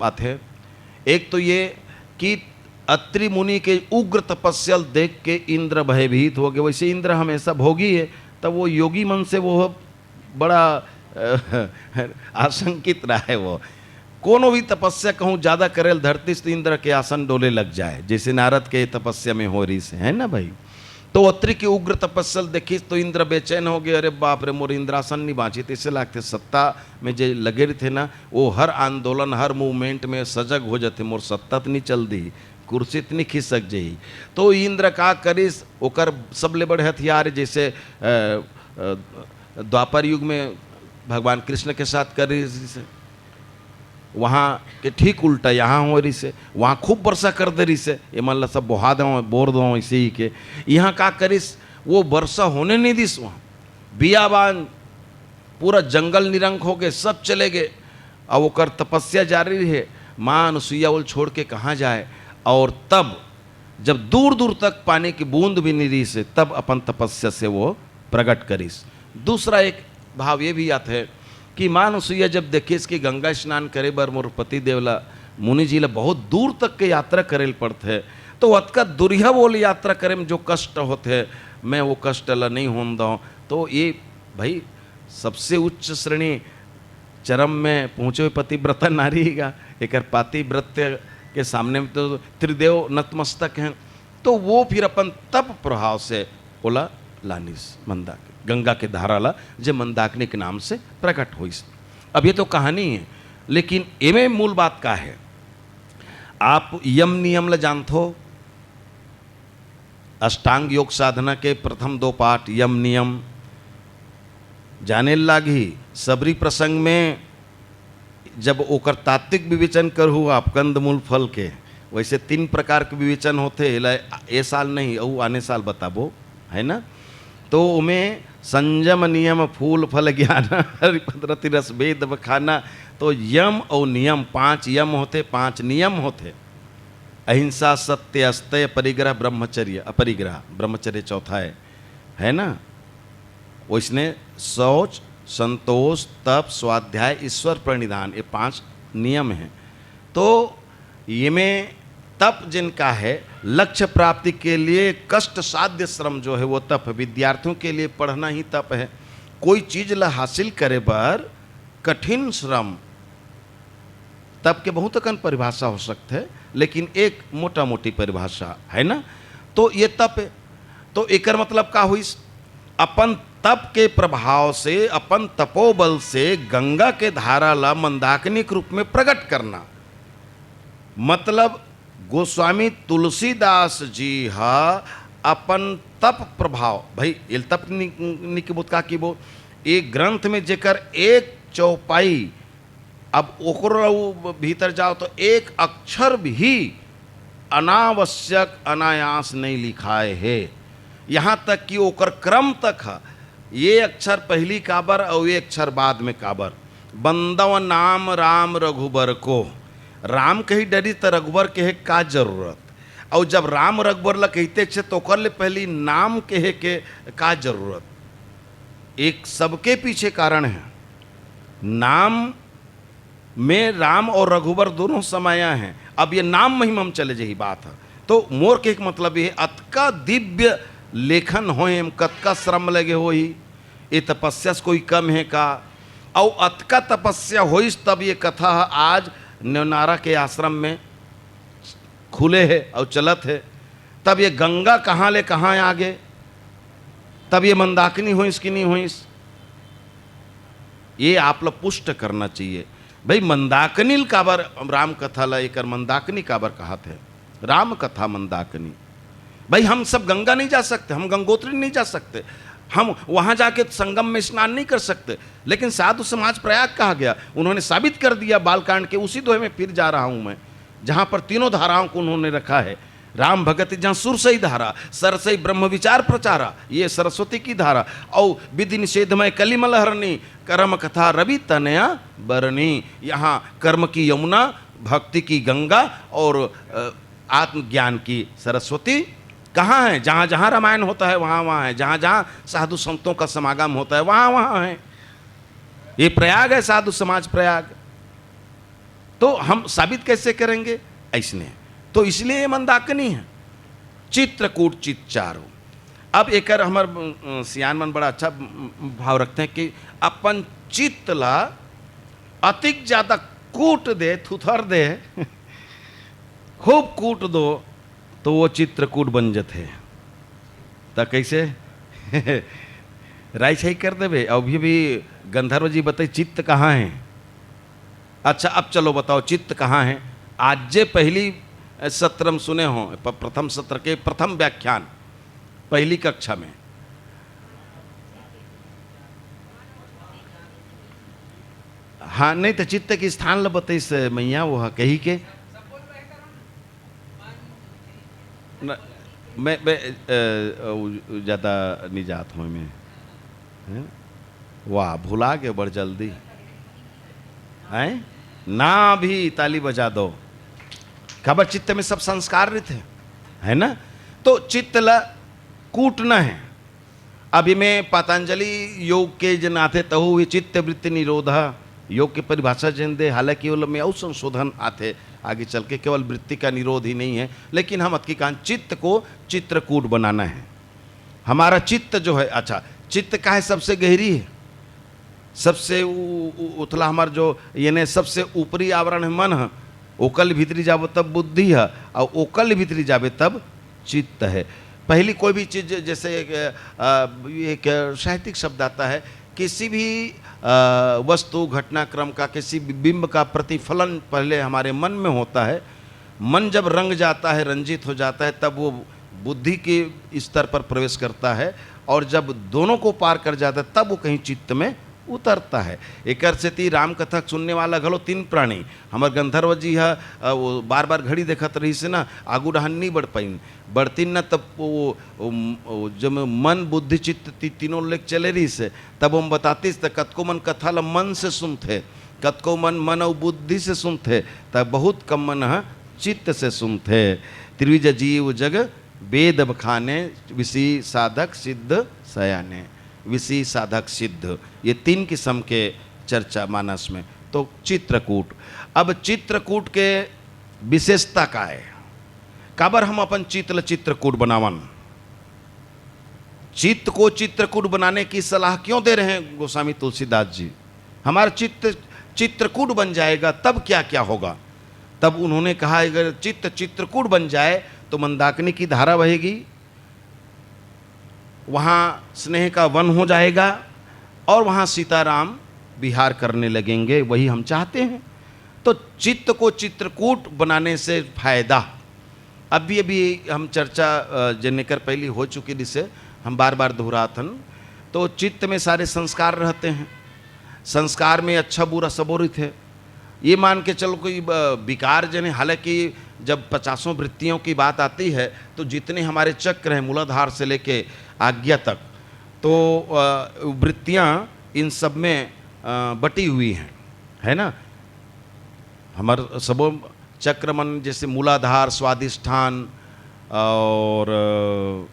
आते, एक तो ये कि अत्रि मुनि के उग्र तपस्या देख के इंद्र भयभीत हो गए। वैसे इंद्र हमेशा भोगी है, तब वो योगी मन से वो बड़ा आशंकित रहा है। वो कोनो भी तपस्या कहूँ ज़्यादा करेल धरती से इंद्र के आसन डोले लग जाए, जैसे नारद के तपस्या में हो रही से है ना भाई। तो अत्रि की उग्र तपस्या देखी तो इंद्र बेचैन हो गए, अरे बाप रे मोर इंद्रासन नहीं बाँची। तो इससे लगते सत्ता में जो लगे थे ना, वो हर आंदोलन हर मूवमेंट में सजग हो जाते, मोर सत्ता तो नहीं चल दी, कुर्सी इतनी खिसक जही। तो इंद्र का करिस ओकर सबले बड़े हथियार, जैसे द्वापर युग में भगवान कृष्ण के साथ करिस, वहाँ के ठीक उल्टा यहाँ हो रही से, वहाँ खूब वर्षा कर दे रही से, ये मान ला सब बहा दो बोर दो ऐसे ही के। यहाँ का करिस वो वर्षा होने नहीं दिस, वहाँ बियाबान पूरा जंगल निरंक हो गए, सब चले गए। और वो कर तपस्या जारी है, माँ अनुसुईया वो छोड़ के कहाँ जाए। और तब जब दूर दूर तक पानी की बूंद भी नहीं रही से, तब अपन तपस्या से वो प्रकट करिस। दूसरा एक भाव ये भी आता है कि माँ अनुसुईया जब देखे इसकी गंगा स्नान करे बर मोर पति देवला मुनि जी ला बहुत दूर तक के यात्रा करे पड़ते है, तो अतका दुरिहा बोल यात्रा करे में जो कष्ट होते है, मैं वो कष्ट ला नहीं होने दूँ। तो ये भाई सबसे उच्च श्रेणी चरम में पहुँचे हुए पतिव्रता नारी का एक पातिव्रत्य के सामने में तो त्रिदेव नतमस्तक हैं। तो वो फिर अपन तप प्रभाव से बोला लानिस मंदाकिनी, गंगा के धारा ला जो मंदाकिनी के नाम से प्रकट हुई। अब ये तो कहानी है, लेकिन एमे मूल बात का है। आप यम नियम ला जानते हो, अष्टांग योग साधना के प्रथम 2 पाठ यम नियम जाने लागी। सबरी प्रसंग में जब ओकर तात्विक विवेचन करू आप कंदमूल फल के, वैसे 3 प्रकार के विवेचन होते, ये साल नहीं और आने साल बताबो है ना। तो उमें संयम नियम फूल फल ज्ञान हरिपद्रति रस वेद बखाना। तो यम और नियम 5 यम होते, 5 नियम होते। अहिंसा सत्य अस्तेय परिग्रह ब्रह्मचर्य, अपरिग्रह ब्रह्मचर्य चौथा है ना। उसने शौच संतोष तप स्वाध्याय ईश्वर प्रणिधान, ये 5 नियम हैं। तो ये में तप जिनका है लक्ष्य प्राप्ति के लिए कष्ट साध्य श्रम जो है वो तप है। विद्यार्थियों के लिए पढ़ना ही तप है। कोई चीज ला हासिल करे पर कठिन श्रम, तप के बहुत कन परिभाषा हो सकते है, लेकिन एक मोटा मोटी परिभाषा है ना। तो ये तप है। तो एकर मतलब का हुई, अपन तप के प्रभाव से, अपन तपोबल से गंगा के धारा ला मंदाकिनी के रूप में प्रकट करना। मतलब गोस्वामी तुलसीदास जी हा अपन तप प्रभाव, भाई ये तप निकबुत का की वो एक ग्रंथ में जेकर एक चौपाई, अब ओकरो भीतर जाओ तो एक अक्षर भी अनावश्यक अनायास नहीं लिखाए है। यहाँ तक कि ओकर क्रम तक है, ये अक्षर पहली काबर और ये अक्षर बाद में काबर। बंदव नाम राम रघुबर को, राम कही डरी तो रघुबर के है का जरूरत। और जब राम रघुबर ला कहते छे तो ओकर ले पहली नाम कहे के का जरूरत। एक सबके पीछे कारण है, नाम में राम और रघुबर दोनों समाया हैं। अब ये नाम महिमा हम चले जही बात है। तो मोर के एक मतलब ये अतका दिव्य लेखन हो, कतका श्रम लगे हो ही, ये तपस्या से कोई कम है का। और अतका तपस्या होइस तब ये कथा आज न्योनारा के आश्रम में खुले है और चलत है। तब ये गंगा कहाँ ले कहाँ आगे, तब ये मंदाकिनी होइस कि नहीं होइस, ये आप लोग पुष्ट करना चाहिए। भाई मंदाकिनी काबर राम कथा ला एक मंदाकिनी काबर कहा थे, राम कथा मंदाकिनी। भाई हम सब गंगा नहीं जा सकते, हम गंगोत्री नहीं जा सकते, हम वहां जाके संगम में स्नान नहीं कर सकते, लेकिन साधु समाज प्रयाग कहा गया, उन्होंने साबित कर दिया बालकांड के। उसी दोहे में फिर जा रहा हूं मैं, जहां पर तीनों धाराओं को उन्होंने रखा है। राम भगति जहाँ सुरसई धारा, सरसई ब्रह्म विचार प्रचारा, ये सरस्वती की धारा। और विधि निषेधमय कलिमल हरणी, कर्म कथा रवि तनया बरनी। यहाँ कर्म की यमुना, भक्ति की गंगा और आत्मज्ञान की सरस्वती कहाँ है? जहाँ जहाँ रामायण होता है वहाँ वहाँ है, जहाँ जहाँ साधु संतों का समागम होता है वहाँ वहाँ है। ये प्रयाग है, साधु समाज प्रयाग। तो हम साबित कैसे करेंगे? ऐसने। तो इसलिए ये मंदाकिनी है। चित्रकूट चित्चारो। अब एक हमार सियान मन बड़ा अच्छा भाव रखते हैं कि अपन चित्त ला अतिक ज्यादा कूट दे, थुथर दे खूब कूट दो तो वो चित्रकूट बन जाते। तो कैसे राय सही कर देवे। अभी भी गंधर्व जी बताइए चित्त कहाँ है? अच्छा अब चलो बताओ चित्त कहाँ है। आज जे पहली सत्र में सुने हों, प्रथम सत्र के प्रथम व्याख्यान पहली कक्षा में। हाँ नहीं तो चित्त के स्थान ल बतैस मैया वो कही के मैं ज़्यादा नहीं जात हूँ मैं। वाह भुला के बड़ जल्दी है ना, भी ताली बजा दो। खबर चित्त में सब संस्कार रहते है ना, तो चित्त ला कूटना है। अभी में पतंजलि योग के जन आते तहु हुए चित्त वृत्ति निरोध योग की परिभाषा जन दे, हालांकि वो में और संशोधन आते आगे चल के, केवल वृत्ति का निरोध ही नहीं है, लेकिन हम अतकी कान चित्त को चित्रकूट बनाना है। हमारा चित्त जो है, अच्छा चित्त का है सबसे गहरी है, सबसे उथला हमार जो यानी सबसे ऊपरी आवरण है मन है, ओकल भीतरी जाबो तब बुद्धि है, और ओकल भीतरी जाबे तब चित्त है। पहली कोई भी चीज़ जैसे एक साहित्यिक शब्द आता है, किसी भी वस्तु घटनाक्रम का किसी बिंब का प्रतिफलन पहले हमारे मन में होता है। मन जब रंग जाता है, रंजित हो जाता है, तब वो बुद्धि के स्तर पर प्रवेश करता है, और जब दोनों को पार कर जाता है तब वो कहीं चित्त में उतरता है। एक से ती राम कथा सुनने वाला घलो तीन प्राणी हमार गंधर्व जी है, वो बार बार घड़ी देखत रही से ना, आगू रहन नहीं बढ़ पाइन, बढ़ती न तब वो जब मन बुद्धि चित्त तीनों लेक चले रही से, तब हम बतातीस तो कतको मन कथा ल मन से सुनते, कतको मन और बुद्धि से सुनते, तब बहुत कम मन है चित्त से सुनते। त्रिविज जीव जग वेद बखाने, विषि साधक सिद्ध सयाने। विषि साधक सिद्ध, ये तीन किस्म के चर्चा मानस में। तो चित्रकूट, अब चित्रकूट के विशेषता का है, काबर हम अपन चित्त चित्रकूट बनावन, चित्त को चित्रकूट बनाने की सलाह क्यों दे रहे हैं गोस्वामी तुलसीदास जी। हमारा चित्त चित्रकूट बन जाएगा तब क्या क्या होगा। तब उन्होंने कहा अगर चित्त चित्रकूट बन जाए तो मंदाकिनी की धारा बहेगी, वहाँ स्नेह का वन हो जाएगा, और वहाँ सीताराम विहार करने लगेंगे, वही हम चाहते हैं। तो चित्त को चित्रकूट बनाने से फायदा, अभी अभी हम चर्चा जनेकर पहली हो चुकी, जिसे हम बार बार दोहराथन। तो चित्त में सारे संस्कार रहते हैं, संस्कार में अच्छा बुरा सबोरित है। ये मान के चलो कोई विकार जने, हालांकि जब 50 वृत्तियों की बात आती है तो जितने हमारे चक्र हैं मूलाधार से लेके आज्ञा तक, तो वृत्तियाँ इन सब में बटी हुई हैं, है ना। हमार सबो चक्र मन जैसे मूलाधार, स्वादिष्ठान, और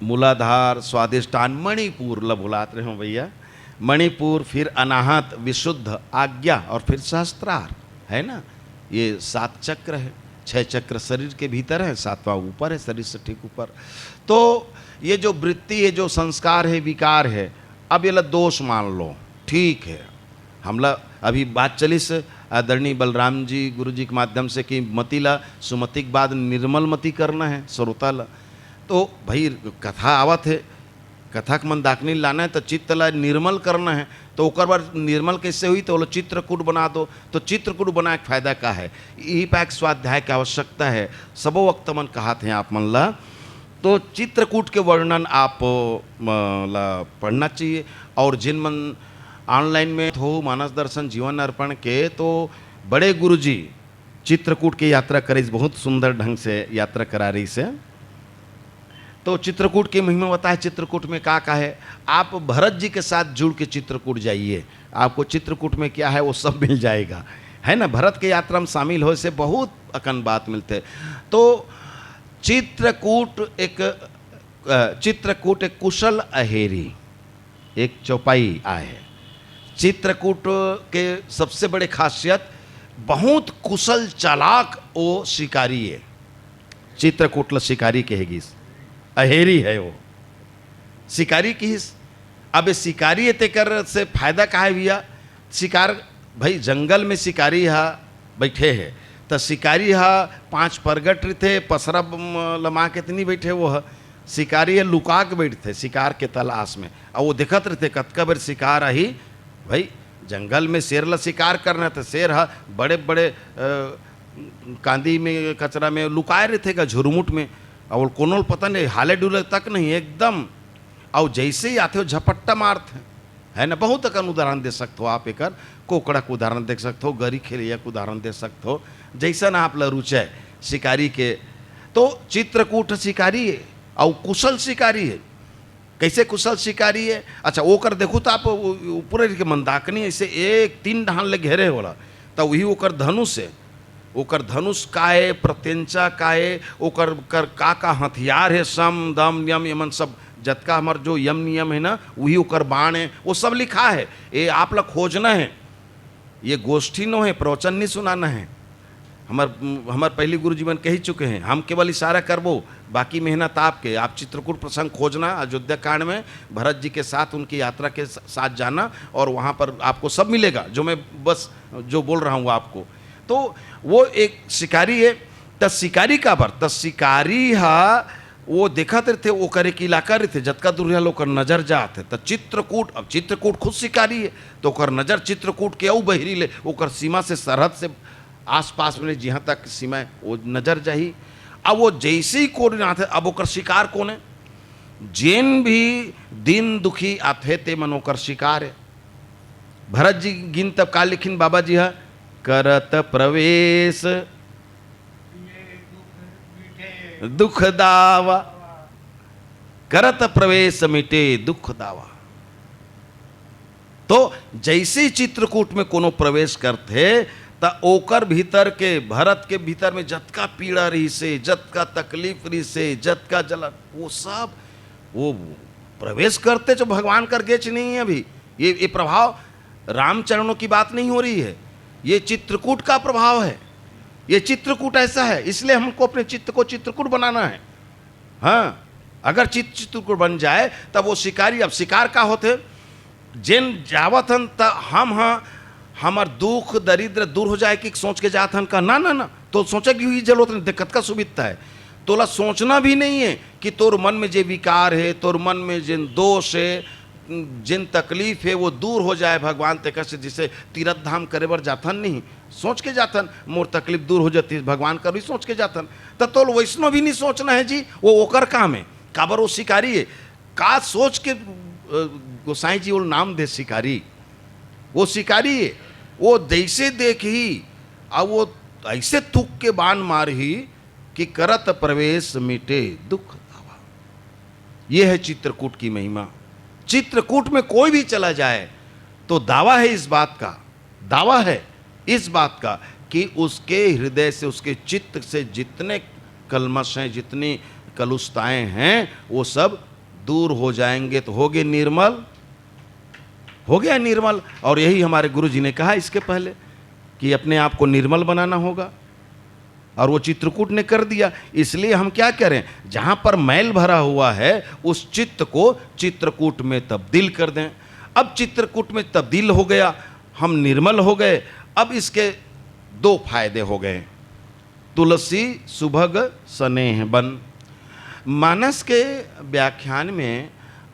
मूलाधार स्वादिष्ठान मणिपुर भुलात रहे हो भैया, मणिपुर, फिर अनाहत, विशुद्ध, आज्ञा, और फिर सहस्त्रार, है ना। ये 7 चक्र है, 6 चक्र शरीर के भीतर है, 7वां ऊपर है, शरीर से ठीक ऊपर। तो ये जो वृत्ति है, जो संस्कार है, विकार है, अब ये दोष मान लो, ठीक है। हमला अभी बात चली से आदरणीय बलराम जी गुरु जी के माध्यम से कि मतिला सुमति के बाद निर्मल मति करना है श्रोता ला। तो भाई कथा आवत है, कथा के मन दाकनी लाना है, तो चित्त ला निर्मल करना है। तो ओकर बाद निर्मल कैसे हुई, तो बोलो चित्रकूट बना दो। तो चित्रकूट बनाए फायदा का है, यही पैक स्वाध्याय की आवश्यकता है। सबो वक्त मन कहा थे आप मन ला, तो चित्रकूट के वर्णन आप ला पढ़ना चाहिए। और जिन मन ऑनलाइन में हो मानस दर्शन जीवन अर्पण के, तो बड़े गुरुजी चित्रकूट की यात्रा करे, बहुत सुंदर ढंग से यात्रा करा रही से। तो चित्रकूट की महिमा बताए, चित्रकूट में का है। आप भरत जी के साथ जुड़ के चित्रकूट जाइए, आपको चित्रकूट में क्या है वो सब मिल जाएगा, है ना। भरत के यात्रा में शामिल हो से बहुत अकन बात मिलते। तो चित्रकूट एक कुशल अहेरी, एक चौपाई आए। चित्रकूट के सबसे बड़े खासियत, बहुत कुशल चालाक वो शिकारी है। चित्रकूट ल शिकारी कहेगी, अहेरी है वो शिकारी की। अब शिकारी तेकर से फायदा का है भैया, शिकार भाई जंगल में शिकारी हा बैठे है, तो शिकारी हा 5 परगट थे, पसरा लमा के इतनी बैठे वो है। शिकारी है लुका के बैठते शिकार के तलाश में, और वो देखत रहते कतका बेर शिकार आई। भाई जंगल में शेर ला शिकार करना, तो शेर हा बड़े बड़े कांदी में कचरा में लुकाए रहे थे का झुरमुट में, और कोनो पता नहीं हाले डुले तक नहीं एकदम, और जैसे ही आते हो झपट्टा मारते है ना। बहुत अकन उदाहरण दे सकते हो आप, एक कोकड़ा को उदाहरण दे सकते हो, गरी खेलिया को उदाहरण दे सकते हो, जैसा ना आप रुचय शिकारी के। तो चित्रकूट शिकारी है और कुशल शिकारी है। कैसे कुशल शिकारी है? अच्छा ओकर देखो तो आप पूरे के मंदाकिनी ऐसे एक 3 ढान ले घेरे होला, तो वही ओकर धनुष है, ओकर धनुष का है, प्रत्यंचा का है, ओकर कर का हथियार है, सम दम यम यमन सब जतका हमार जो यम नियम है ना, वही ओकर बाण है, वो सब लिखा है। ये आप लोग खोजना है, ये गोष्ठी नो है, प्रवचन नहीं सुनाना है। हमार पहले गुरु जीवन कह ही चुके हैं, हम केवल इशारा करबो, बाकी मेहनत आपके। आप चित्रकूट प्रसंग खोजना, अयोध्या कांड में भरत जी के साथ उनकी यात्रा के साथ जाना, और वहाँ पर आपको सब मिलेगा जो मैं बस जो बोल रहा हूँ आपको। तो वो एक शिकारी है। त शिकारी का बर त शिकारी हा वो देखा थे, वो करे कि इलाका रहे थे जतका दूरिया लोग नजर जाते। तो चित्रकूट, अब चित्रकूट खुद शिकारी है, तो ओकर नजर चित्रकूट के औ बहरी ले, ओकर सीमा से सरहद से आसपास में जहाँ तक सीमा है वो नजर जाही। अब वो जैसे ही कोण आते, अब ओकर शिकार कौन है? जेन भी दिन दुखी आते ते मन ओकर शिकार है। भरत जी गिन तब का लिखिन बाबा जी है, करत प्रवेश दुख दावा, करत प्रवेश मिटे दुख दावा। तो जैसे चित्रकूट में कोनो प्रवेश करते, त ओकर भीतर के भरत के भीतर में जतका पीड़ा रही से, जतका तकलीफ रही से, जतका जलन, वो सब वो प्रवेश करते जो भगवान कर गेच नहीं है। अभी ये प्रभाव रामचरणों की बात नहीं हो रही है, ये चित्रकूट का प्रभाव है। ये चित्रकूट ऐसा है, इसलिए हमको अपने चित्त को चित्रकूट बनाना है। हाँ, अगर चित्रकूट बन जाए तब वो शिकारी, अब शिकार का होते जिन जावत हन त हम हाँ हमार दुख दरिद्र दूर हो जाए कि सोच के जात हन का ना ना ना, तो सोचे की हुई जरूरत नहीं, दिक्कत का सुविधा है। तोला सोचना भी नहीं है कि तोर मन में जे विकार है, तोर मन में जिन दोष है, जिन तकलीफ है वो दूर हो जाए भगवान ते कैसे, जिसे तीर्थ धाम करे बर जाथन नहीं सोच के जाथन, मोर तकलीफ दूर हो जाती भगवान कर भी सोच के जाथन। तो वैष्णव भी नहीं सोचना है जी, वो ओकर काम है। काबर वो शिकारी है, का सोच के गोसाई जी वो नाम दे शिकारी, वो शिकारी है। वो जैसे देख ही अब वो ऐसे थूक के बाण मार ही कि करत प्रवेश मिटे दुख दावा। ये है चित्रकूट की महिमा। चित्रकूट में कोई भी चला जाए तो दावा है इस बात का, दावा है इस बात का कि उसके हृदय से, उसके चित्त से जितने कलमश हैं, जितनी कलुषताएं हैं, वो सब दूर हो जाएंगे। तो हो गए निर्मल, हो गया निर्मल। और यही हमारे गुरु जी ने कहा इसके पहले कि अपने आप को निर्मल बनाना होगा, और वो चित्रकूट ने कर दिया। इसलिए हम क्या करें, जहां पर मैल भरा हुआ है उस चित्त को चित्रकूट में तब्दील कर दें। अब चित्रकूट में तब्दील हो गया, हम निर्मल हो गए। अब इसके 2 फायदे हो गए, तुलसी सुभग स्नेह बन। मानस के व्याख्यान में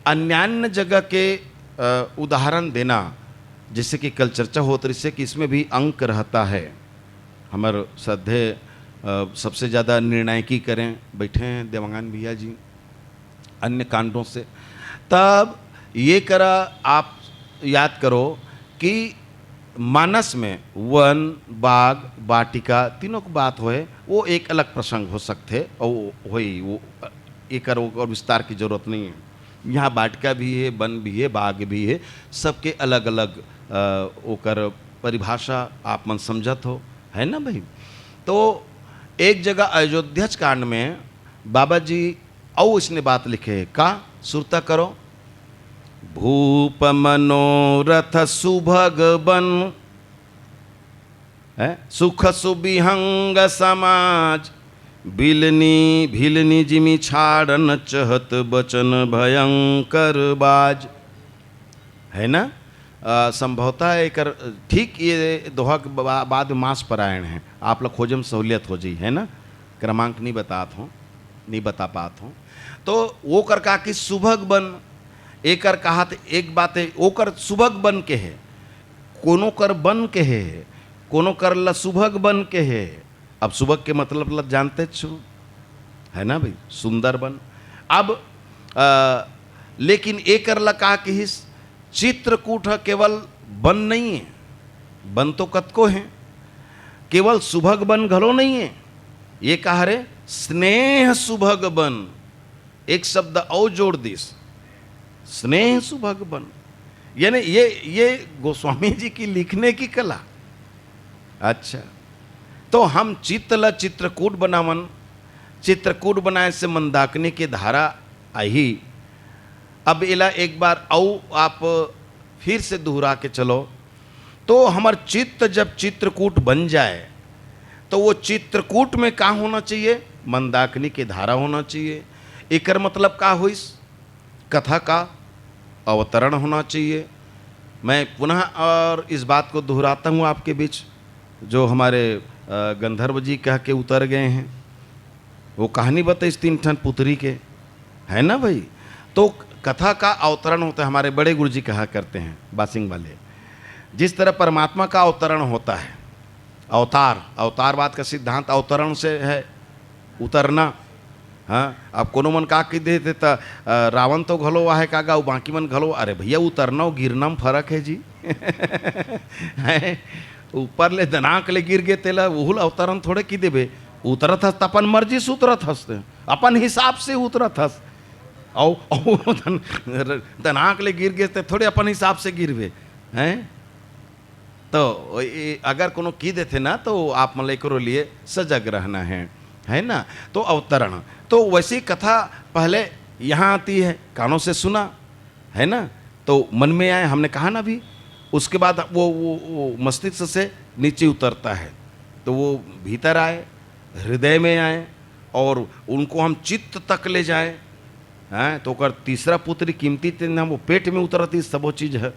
अन्यान्य जगह के उदाहरण देना, जैसे कि कल चर्चा होती रही से कि इसमें भी अंक रहता है। हमारे श्रद्धे सबसे ज़्यादा निर्णायकी करें बैठे हैं देवांगन भैया जी अन्य कांडों से। तब ये करा, आप याद करो कि मानस में वन बाग वाटिका तीनों की बात होए, वो एक अलग प्रसंग हो सकते और वही वो एक और विस्तार की जरूरत नहीं है। यहाँ वाटिका भी है, वन भी है, बाग भी है, सबके अलग अलग ओकर परिभाषा आप मन समझत हो, है ना भाई। तो एक जगह अयोध्या कांड में बाबा जी औ इसने बात लिखे का, सुरता करो। भूप मनोरथ सुभग बन, सुख सुबिहंग समाज, बिलनी भिलनी जिमी छाड़न चहत बचन भयंकर बाज। है ना, संभवतः एक ठीक ये दोहा के बाद मास परायण है, आप लोग खोजम सहूलियत हो जी, है ना। क्रमांक नहीं बतात हूँ, नहीं बता पात हूँ। तो वो कर कहा कि सुभग बन, एक कर कहा तो एक बात है, वो कर सुभग बन के है, कोनो कर बन के है, कोनो कर ल सुभग बन के है, अब सुबह के मतलब जानते छो, है ना भाई, सुंदर बन। अब लेकिन एक लका कि हिस चित्रकूट केवल बन नहीं है, बन तो कतको है, केवल सुभग बन घलो नहीं है, ये कहा रे स्नेह सुभग बन, एक शब्द और जोड़ दिस, स्नेह सुभग बन। यानी ये गोस्वामी जी की लिखने की कला। अच्छा, तो हम चित्तल चित्रकूट बनावन, चित्रकूट बनाए से मंदाकिनी की धारा आई। अब इला एक बार औ आप फिर से दोहरा के चलो, तो हमार चित्त जब चित्रकूट बन जाए तो वो चित्रकूट में क्या होना चाहिए, मंदाकिनी की धारा होना चाहिए। एकर मतलब का हुई, कथा का अवतरण होना चाहिए। मैं पुनः और इस बात को दोहराता हूँ आपके बीच, जो हमारे गंधर्व जी कह के उतर गए हैं, वो कहानी बताइए 3 ठन पुत्री के, है ना भाई। तो कथा का अवतरण होता है, हमारे बड़े गुरु जी कहा करते हैं बासिंग वाले, जिस तरह परमात्मा का अवतरण होता है, अवतारवाद का सिद्धांत अवतरण से है, उतरना। हाँ, अब कोनो मन का कह देते तो रावण तो घलो आहे कागा, बाकी मन घलो, अरे भैया उतरना गिरना में फर्क है जी है, ऊपर ले दनाक ले गिर गए तेला उहुल अवतरण थोड़े की देबे, उतरत हस अपन मर्जी से उतरत हस, अपन हिसाब से उतरत हस, औ दनाक ले गिर गए थोड़े अपन हिसाब से गिरबे हैं। तो अगर कोनो की देते ना तो आप मतलब करो लिए सजग रहना है ना। तो अवतरण, तो वैसी कथा पहले यहाँ आती है, कानों से सुना, है ना, तो मन में आए, हमने कहा ना भी, उसके बाद वो मस्तिष्क से नीचे उतरता है, तो वो भीतर आए, हृदय में आए, और उनको हम चित्त तक ले जाए हैं। तो कर तीसरा पुत्री कीमती तेना वो पेट में उतरती सबो चीज़ है,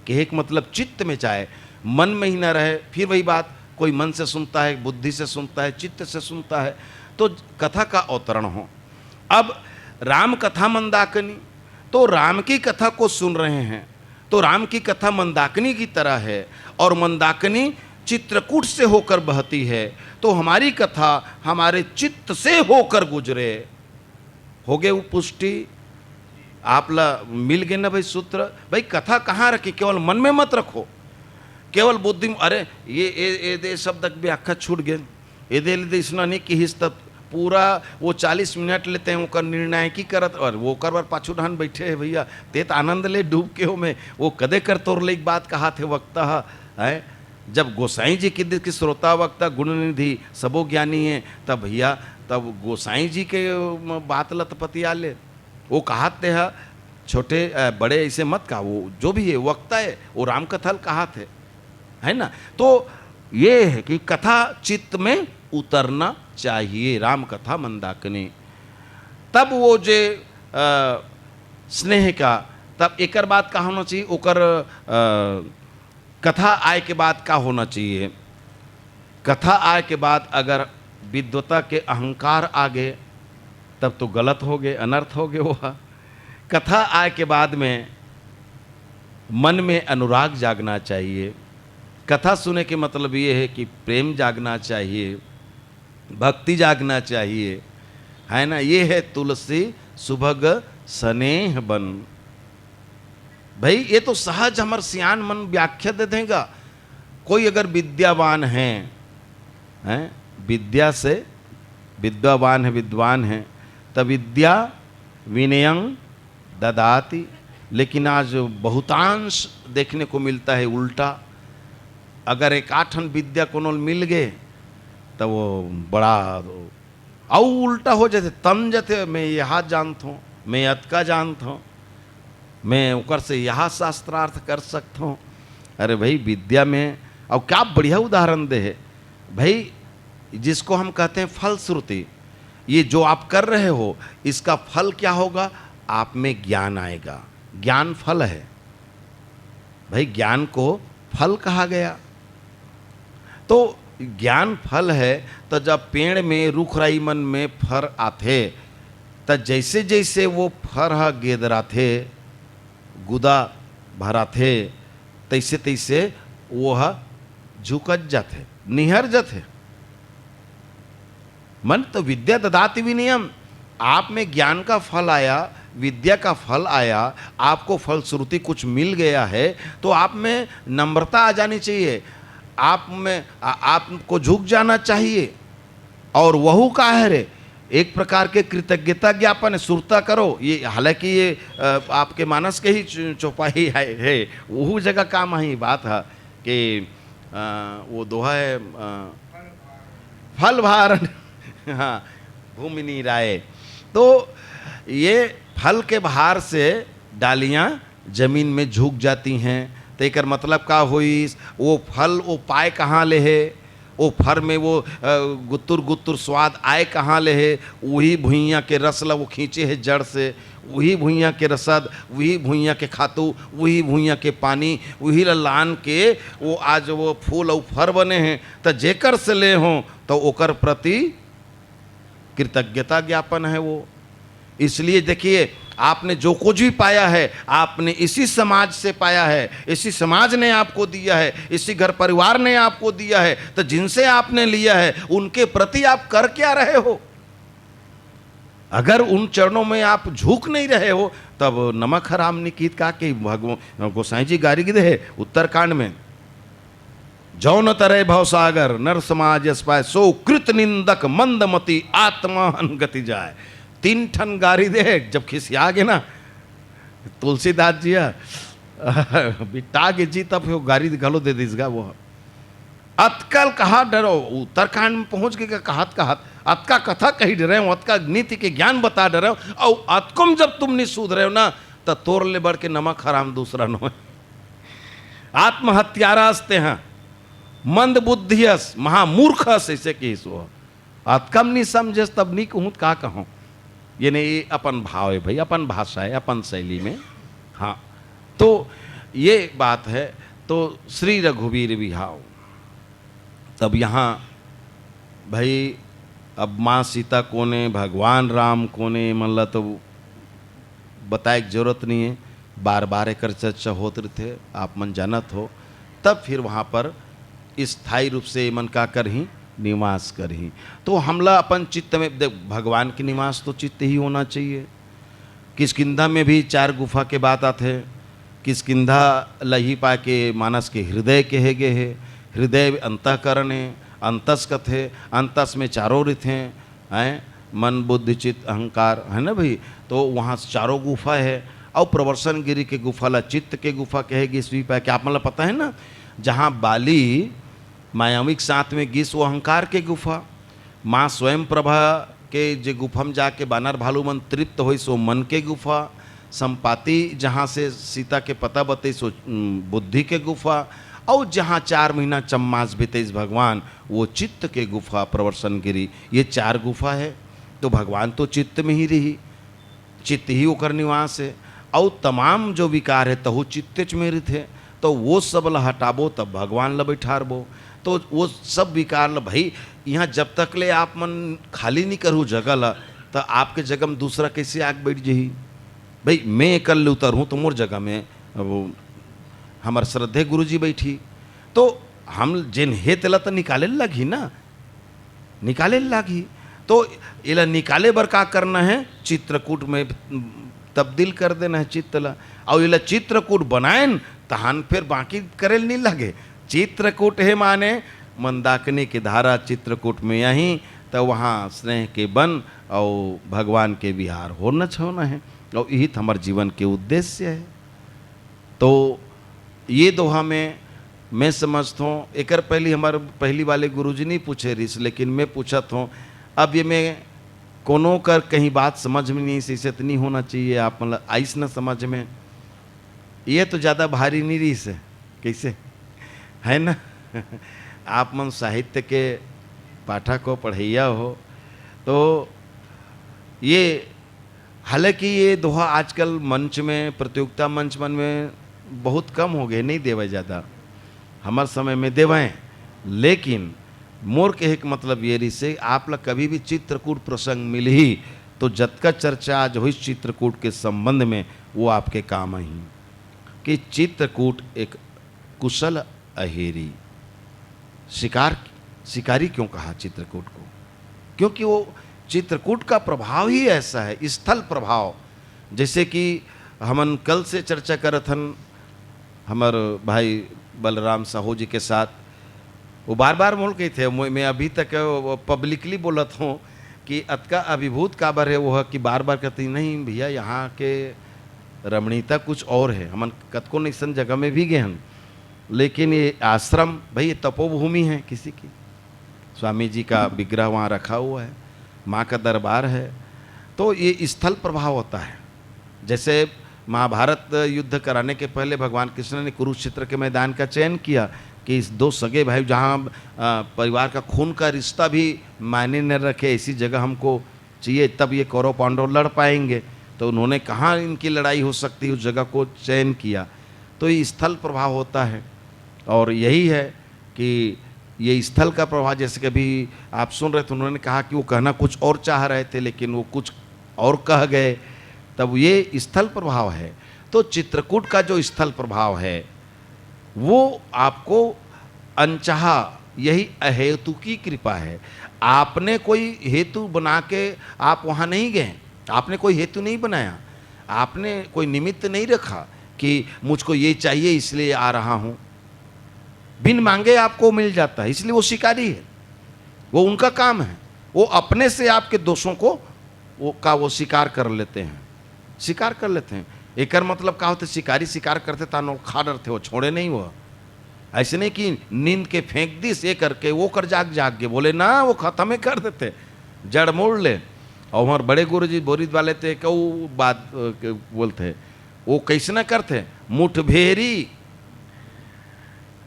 कि एक मतलब चित्त में चाहे, मन में ही ना रहे। फिर वही बात, कोई मन से सुनता है, बुद्धि से सुनता है, चित्त से सुनता है, तो कथा का अवतरण हो। अब राम कथा मंदाकिनी, तो राम की कथा को सुन रहे हैं, तो राम की कथा मंदाकिनी की तरह है, और मंदाकिनी चित्रकूट से होकर बहती है, तो हमारी कथा हमारे चित्त से होकर गुजरे। हो गए वो पुष्टि, आप ला मिल गए ना भाई सूत्र। भाई कथा कहाँ रखी, केवल मन में मत रखो, केवल बुद्धि में, अरे ये दे शब्द व्याख्या छूट गए, ये दे इसना नहीं कि हिस तब पूरा वो 40 मिनट लेते हैं वो निर्णय की करत, और वो कर बार पाछू ढान बैठे है भैया, ते तो आनंद ले डूब के हो में, वो कदे कर तोर ले एक बात कहा थे वक्ता है, जब गोसाई जी की श्रोता वक्ता गुण निधि सबो ज्ञानी है, तब भैया तब गोसाई जी के बात लतपतिया ले, वो कहाते हैं छोटे बड़े ऐसे मत कहा, वो जो भी है वक्ता है, वो राम कथल कहा थे, है ना। तो ये है कि कथा चित्त में उतरना चाहिए, राम कथा मंदाकिनी। तब वो जे स्नेह का, तब एक बात का होना चाहिए, ओकर कथा आय के बाद का होना चाहिए। कथा आय के बाद अगर विद्वता के अहंकार आ गए तब तो गलत हो गए, अनर्थ हो गए। वो कथा आय के बाद में मन में अनुराग जागना चाहिए। कथा सुने के मतलब ये है कि प्रेम जागना चाहिए, भक्ति जागना चाहिए, है ना। ये है तुलसी सुभग स्नेह बन। भाई ये तो सहज हमार सियान मन व्याख्या दे देगा। कोई अगर विद्यावान हैं, विद्या से विद्यावान है, विद्वान है, तब विद्या विनयं ददाति। लेकिन आज बहुतांश देखने को मिलता है उल्टा। अगर एक आठन विद्या कोनो मिल गए तब वो बड़ा और उल्टा हो जाते, तन जाते, मैं यह जानता हूँ, मैं अतका जानता हूँ, मैं उकर से यह शास्त्रार्थ कर सकता हूँ। अरे भाई विद्या में, और क्या बढ़िया उदाहरण दे है भाई, जिसको हम कहते हैं फलश्रुति, ये जो आप कर रहे हो इसका फल क्या होगा, आप में ज्ञान आएगा। ज्ञान फल है भाई, ज्ञान को फल कहा गया। तो ज्ञान फल है, तो जब पेड़ में रुख राई मन में फर आथे, तो जैसे जैसे वो फर गेदरा थे, गुदा भरा थे, तैसे तैसे वो झुकत जाते, निहर जाते। मन तो विद्या ददाति विनयम, आप में ज्ञान का फल आया, विद्या का फल आया, आपको फलश्रुति कुछ मिल गया है, तो आप में नम्रता आ जानी चाहिए, आप में आपको झुक जाना चाहिए। और वहु का है रे, एक प्रकार के कृतज्ञता ज्ञापन सुरता करो। ये हालांकि ये आपके मानस के ही चौपाई है, वो जगह काम ही बात है कि वो दोहा है फल भारण हाँ भूमि नीराए। तो ये फल के भार से डालियां जमीन में झुक जाती हैं। तो एक मतलब का हुई, वो फल वो पाए कहाँ ले है, वो फर में वो गुत्तुर गुत्तुर स्वाद आए कहाँ ले है, वही भुइयाँ के रसला वो खींचे है जड़ से, वही भुइयाँ के रसद, वही भुइयाँ के खातू, वही भुइयाँ के पानी, वही लान के वो आज वो फूल और फर बने हैं। तो जेकर से ले हों तो ओकर प्रति कृतज्ञता ज्ञापन है वो। इसलिए देखिए, आपने जो कुछ भी पाया है आपने इसी समाज से पाया है, इसी समाज ने आपको दिया है, इसी घर परिवार ने आपको दिया है। तो जिनसे आपने लिया है उनके प्रति आप कर क्या रहे हो? अगर उन चरणों में आप झुक नहीं रहे हो तब नमक हराम निकीत का के भगवान गोसाई जी गारी गिदे है उत्तरकांड में, जौन तरह भवसागर नर समाज पाए सो कृत निंदक मंदमती आत्महन गति जाए। 3 ठन गारी दे, जब खिसिया गे ना तुलसीदास जी बिटा गे जी, तब वो गारी गलो दे दीसगा वो अतकल कहा डरो। उत्तरकांड में पहुंच के कहत कहत अतका कथा कही डरे हो, अतका नीति के ज्ञान बता डरे हो, और अतकुम जब तुम नहीं सूद रहे हो ना तो तोड़ ले बढ़ के नमक हराम दूसरा नो। आत्महत्यारास्ते हैं मंद बुद्धियस महामूर्खस, ऐसे की सो अतकम नहीं समझे तब नहीं कहूँ का कहूँ। ये नहीं, अपन भाव है भाई, अपन भाषा है, अपन शैली में। हाँ, तो ये बात है। तो श्री रघुवीर बिहाव, तब यहाँ भाई अब माँ सीता कोने, भगवान राम कोने, मतलब तो बताए की जरूरत नहीं है, बार बार एक चर्चा होते थे, आप मन जानत हो। तब फिर वहाँ पर स्थायी रूप से मन का कर ही निवास कर ही। तो हमला अपन चित्त में देख, भगवान की निवास तो चित्त ही होना चाहिए। किष्किंधा में भी 4 गुफा के बात आते, किष्किंधा लही पा के मानस के हृदय कहे गए है, हृदय अंतःकरण है, अंतस कथे, अंतस में 4 रिथ हैं, मन बुद्धि चित्त अहंकार, है ना भाई। तो वहाँ 4 गुफा है, और प्रवर्सन गिरी के गुफा ला चित्त के गुफा कहेगी स्वी पा के। आप मतलब पता है ना, जहाँ बाली मायाविक साथ में गिस वो अहंकार के गुफा, माँ स्वयं प्रभा के जे गुफा में जाके बानर भालू मन तृप्त हो सो मन के गुफा, संपाति जहाँ से सीता के पता बते सो बुद्धि के गुफा, और जहाँ 4 महीना चम्मास बीतेस भगवान वो चित्त के गुफा प्रवर्सन गिरी। ये 4 गुफा है। तो भगवान तो चित्त में ही रही, चित्त ही ओकर निवास है, और तमाम जो विकार है तहु चित्त में थे। तो वो सब ला हटाबो तब भगवान ला बैठारबो। तो वो सब विकार ला भाई, यहाँ जब तक ले आप मन खाली नहीं करूँ जगह ला, तो आपके जगह में दूसरा कैसे आग बैठ जही भाई। मैं कल उतरूँ तो मोर जगह में वो हमार श्रद्धे गुरु जी बैठी, तो हम जिन हे तेला तो निकाले लगी ना, निकाले लगी। तो इला निकाले बर का करना है, चित्रकूट में तब्दील कर देना है चित्तला, और इला चित्रकूट बनाएन तहान फिर बाकी करेल नहीं लगे। चित्रकूट है माने मंदाकिनी की धारा चित्रकूट में यहीं, तो वहाँ स्नेह के बन और भगवान के विहार होना छोना है, और यही तो हमारे जीवन के उद्देश्य है। तो ये दोहा में मैं समझता हूँ, एक पहली हमारे पहली वाले गुरुजी नहीं पूछे रिस, लेकिन मैं पूछत हूँ। अब ये मैं कोनो कर कहीं बात समझ में नहीं, इसे इतनी होना चाहिए आप मतलब आइस ना समझ में, ये तो ज़्यादा भारी नहीं रही से कैसे है ना। आप मन साहित्य के पाठक हो, पढ़ैया हो, तो ये हालांकि ये दोहा आजकल मंच में, प्रतियोगिता मंच मन में बहुत कम हो गए, नहीं देवे ज़्यादा, हमारे समय में देवें। लेकिन मोर के एक मतलब ये रही से, आप लोग कभी भी चित्रकूट प्रसंग मिल ही तो जतका चर्चा आज हुई चित्रकूट के संबंध में वो आपके काम आई कि चित्रकूट एक कुशल अहेरी शिकारी क्यों कहा चित्रकूट को? क्योंकि वो चित्रकूट का प्रभाव ही ऐसा है, स्थल प्रभाव। जैसे कि हमन कल से चर्चा करथन हमार भाई बलराम साहू जी के साथ, वो बार बार बोल के थे, मैं अभी तक पब्लिकली बोलत हूँ कि अतका अभिभूत काबर है वो है कि बार बार कहती नहीं भैया यहाँ के रमणीयता कुछ और है। हमन कतको निसन जगह में भी गए हैं, लेकिन ये आश्रम भाई ये तपोभूमि है किसी की, स्वामी जी का विग्रह वहाँ रखा हुआ है, माँ का दरबार है, तो ये स्थल प्रभाव होता है। जैसे महाभारत युद्ध कराने के पहले भगवान कृष्ण ने कुरुक्षेत्र के मैदान का चयन किया कि इस दो सगे भाई जहाँ परिवार का खून का रिश्ता भी मायने न रखे, ऐसी जगह हमको चाहिए, तब ये कौरव पांडव लड़ पाएंगे। तो उन्होंने कहाँ इनकी लड़ाई हो सकती है, उस जगह को चयन किया। तो ये स्थल प्रभाव होता है, और यही है कि ये स्थल का प्रभाव, जैसे कि अभी आप सुन रहे थे, उन्होंने कहा कि वो कहना कुछ और चाह रहे थे लेकिन वो कुछ और कह गए, तब ये स्थल प्रभाव है। तो चित्रकूट का जो स्थल प्रभाव है वो आपको अनचाहा, यही अहेतु की कृपा है। आपने कोई हेतु बना के आप वहाँ नहीं गए, आपने कोई हेतु नहीं बनाया, आपने कोई निमित्त नहीं रखा कि मुझको ये चाहिए इसलिए आ रहा हूँ। बिन मांगे आपको मिल जाता है, इसलिए वो शिकारी है, वो उनका काम है। वो अपने से आपके दोषों को वो शिकार कर लेते हैं, शिकार कर लेते हैं। एक मतलब का होते, शिकारी शिकार करते तानो खा डरते, वो छोड़े नहीं। वो ऐसे नहीं कि नींद के फेंक दी से करके वो कर जाग जाग के बोले ना, वो खत्म ही कर देते, जड़ मोड़ ले। और हमारे बड़े गुरु जी बोरिद वाले थे, कऊ बात बोलते, वो कैसे न करते, मुठभेरी,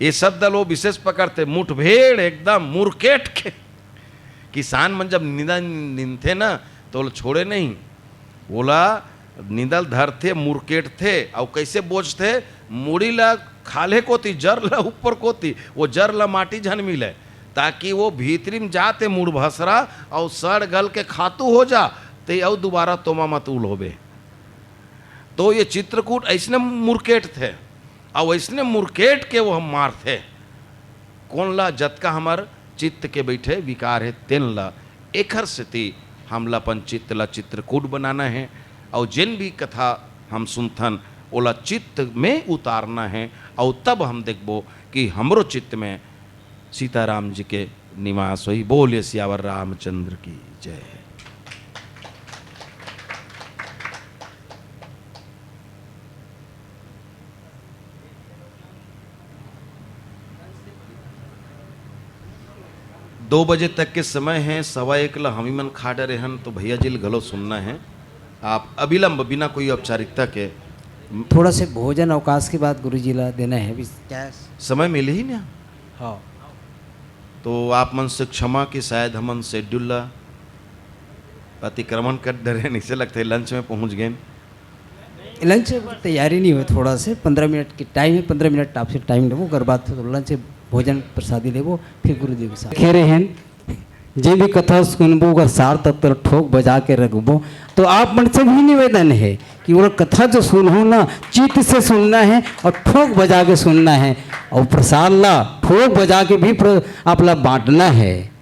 ये शब्द वो विशेष पकड़ते, मुठभेड़ एकदम मुरकेट के। किसान मन जब नींदते ना तो बोले छोड़े नहीं, बोला निदल धरते मुरकेट थे, और कैसे बोझ थे, मुड़ी ला खाले कोती, जर ला ऊपर कोती, वो जर ला माटी झन मिले, ताकि वो भीतरी में जाते मुड़ भसरा और सड़ गल के खातू हो जा, ते और दोबारा तोमा मतूल होबे। तो ये चित्रकूट ऐसने मुरकेट थे, और ऐसने मुरकेट के वो हम मार थे। कौन ला, जतका हमार चित्त के बैठे विकार है तेन ला, एखर स्थिति हमला अपन चित्त ला चित्रकूट बनाना है, और जिन भी कथा हम सुनथन ओला चित्त में उतारना है, और तब हम देखबो कि हमरो चित्त में सीताराम जी के निवास होई। बोले सियावर रामचंद्र की जय। दो बजे तक के समय है, 1:15 ला हमी मन खा डरे हन, तो भैया जी गलो सुनना है आप अविलंब, बिना कोई औपचारिकता के। थोड़ा से भोजन अवकाश के बाद गुरु जी ला देना है, क्या समय मिले ही ना। हाँ, तो आप मन से क्षमा कि शायद हमन शेड्यूल अतिक्रमण कर डरे, नहीं से लगते लंच में पहुंच गए। लंच तैयारी नहीं हुई, थोड़ा से 15 मिनट की टाइम है, 15 मिनट आपसे टाइम लेवो, अगर बात तो लंच भोजन प्रसादी लेवो, फिर गुरुदेव के साथ खेरे हैं। जे भी कथा सुनबो अगर सार तत्व ठोक बजा के रखबो, तो आप मन से भी निवेदन है कि वो कथा जो सुनो ना चित्त से सुनना है और ठोक बजा के सुनना है, और प्रसाद ला ठोक बजा के भी आप ला बांटना है।